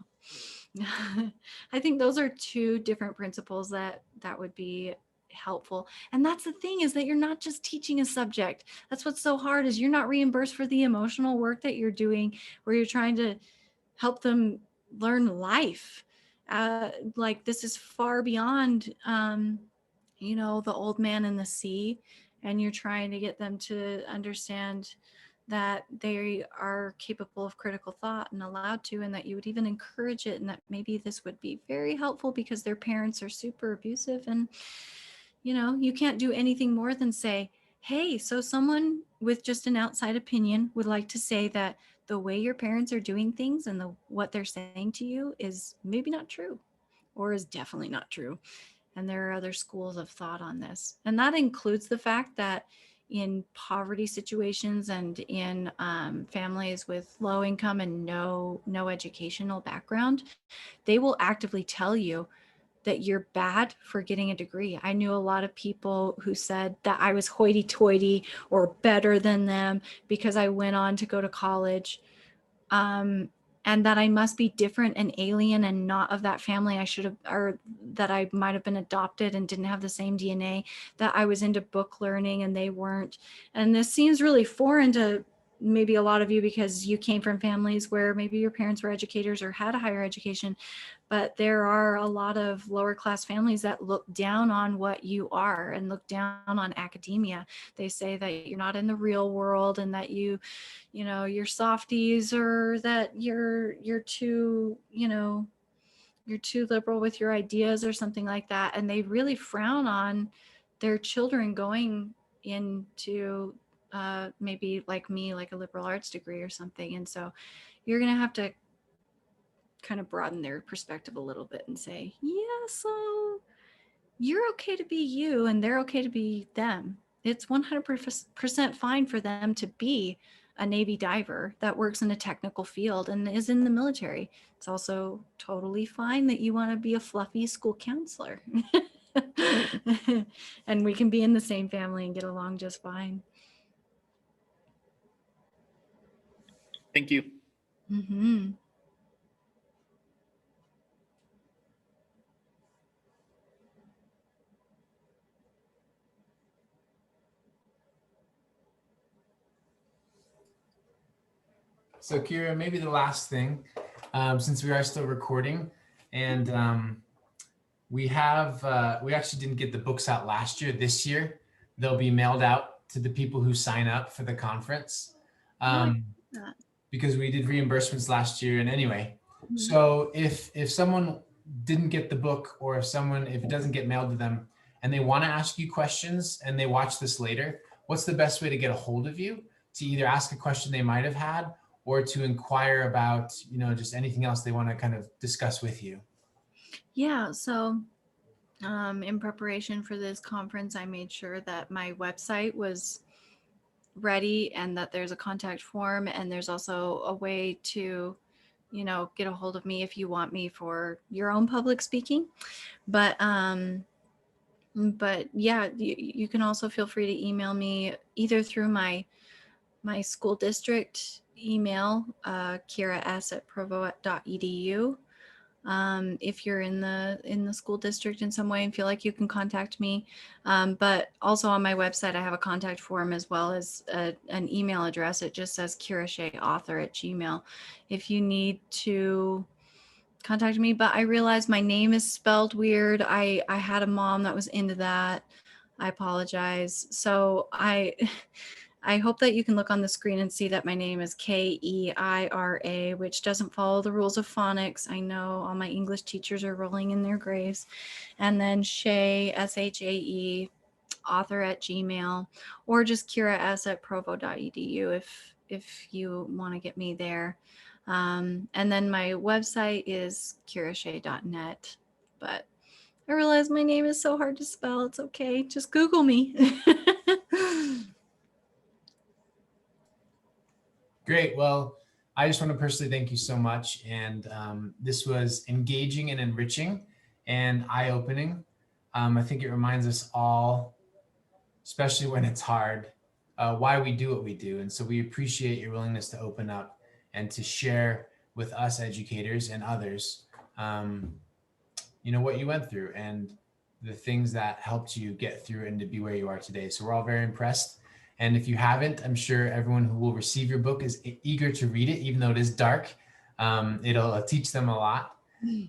Speaker 2: I think those are two different principles that would be helpful. And that's the thing, is that you're not just teaching a subject. That's what's so hard, is you're not reimbursed for the emotional work that you're doing, where you're trying to help them learn life. Like this is far beyond, the old man in the sea, and you're trying to get them to understand that they are capable of critical thought and allowed to, and that you would even encourage it, and that maybe this would be very helpful because their parents are super abusive. And you can't do anything more than say, hey, so someone with just an outside opinion would like to say that the way your parents are doing things and what they're saying to you is maybe not true, or is definitely not true. And there are other schools of thought on this. And that includes the fact that in poverty situations and in families with low income and no educational background, they will actively tell you that you're bad for getting a degree. I knew a lot of people who said that I was hoity-toity or better than them because I went on to go to college. And that I must be different and alien and not of that family. I should have, or that I might have been adopted and didn't have the same DNA, that I was into book learning and they weren't. And this seems really foreign to maybe a lot of you because you came from families where maybe your parents were educators or had a higher education. But there are a lot of lower class families that look down on what you are and look down on academia. They say that you're not in the real world and that you're softies, or that you're too, you're too liberal with your ideas or something like that. And they really frown on their children going into maybe like me, like a liberal arts degree or something. And so you're going to have to kind of broaden their perspective a little bit and say, yeah, so you're okay to be you and they're okay to be them. It's 100% fine for them to be a Navy diver that works in a technical field and is in the military. It's also totally fine that you want to be a fluffy school counselor. And we can be in the same family and get along just fine.
Speaker 9: Thank you.
Speaker 2: Mm-hmm.
Speaker 1: So Keira, maybe the last thing, since we are still recording, and we actually didn't get the books out last year. This year, they'll be mailed out to the people who sign up for the conference, because we did reimbursements last year. And anyway, so if someone didn't get the book, or if it doesn't get mailed to them and they want to ask you questions and they watch this later, what's the best way to get a hold of you to either ask a question they might have had, or to inquire about, just anything else they want to kind of discuss with you?
Speaker 2: Yeah, so in preparation for this conference, I made sure that my website was ready and that there's a contact form, and there's also a way to, get a hold of me if you want me for your own public speaking. But yeah, you can also feel free to email me either through my school district email, keira@provo.edu. If you're in the school district in some way and feel like you can contact me. But also on my website, I have a contact form as well as an email address. It just says Keira Shae author @gmail. If you need to contact me, but I realized my name is spelled weird. I had a mom that was into that. I apologize. So I hope that you can look on the screen and see that my name is Keira, which doesn't follow the rules of phonics. I know all my English teachers are rolling in their graves. And then Shae, SHAE, author @gmail, or just keira@provo.edu if you want to get me there. And then my website is keirashae.net. But I realize my name is so hard to spell. It's okay. Just Google me.
Speaker 1: Great. Well, I just want to personally thank you so much. And this was engaging and enriching and eye-opening. I think it reminds us all, especially when it's hard, why we do what we do. And so we appreciate your willingness to open up and to share with us educators and others, what you went through and the things that helped you get through and to be where you are today. So we're all very impressed. And if you haven't, I'm sure everyone who will receive your book is eager to read it, even though it is dark. It'll teach them a lot.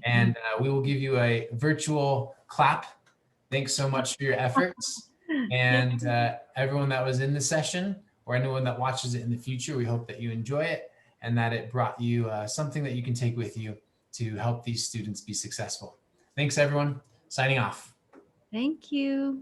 Speaker 1: And we will give you a virtual clap. Thanks so much for your efforts. And everyone that was in the session or anyone that watches it in the future, we hope that you enjoy it and that it brought you something that you can take with you to help these students be successful. Thanks, everyone. Signing off.
Speaker 2: Thank you.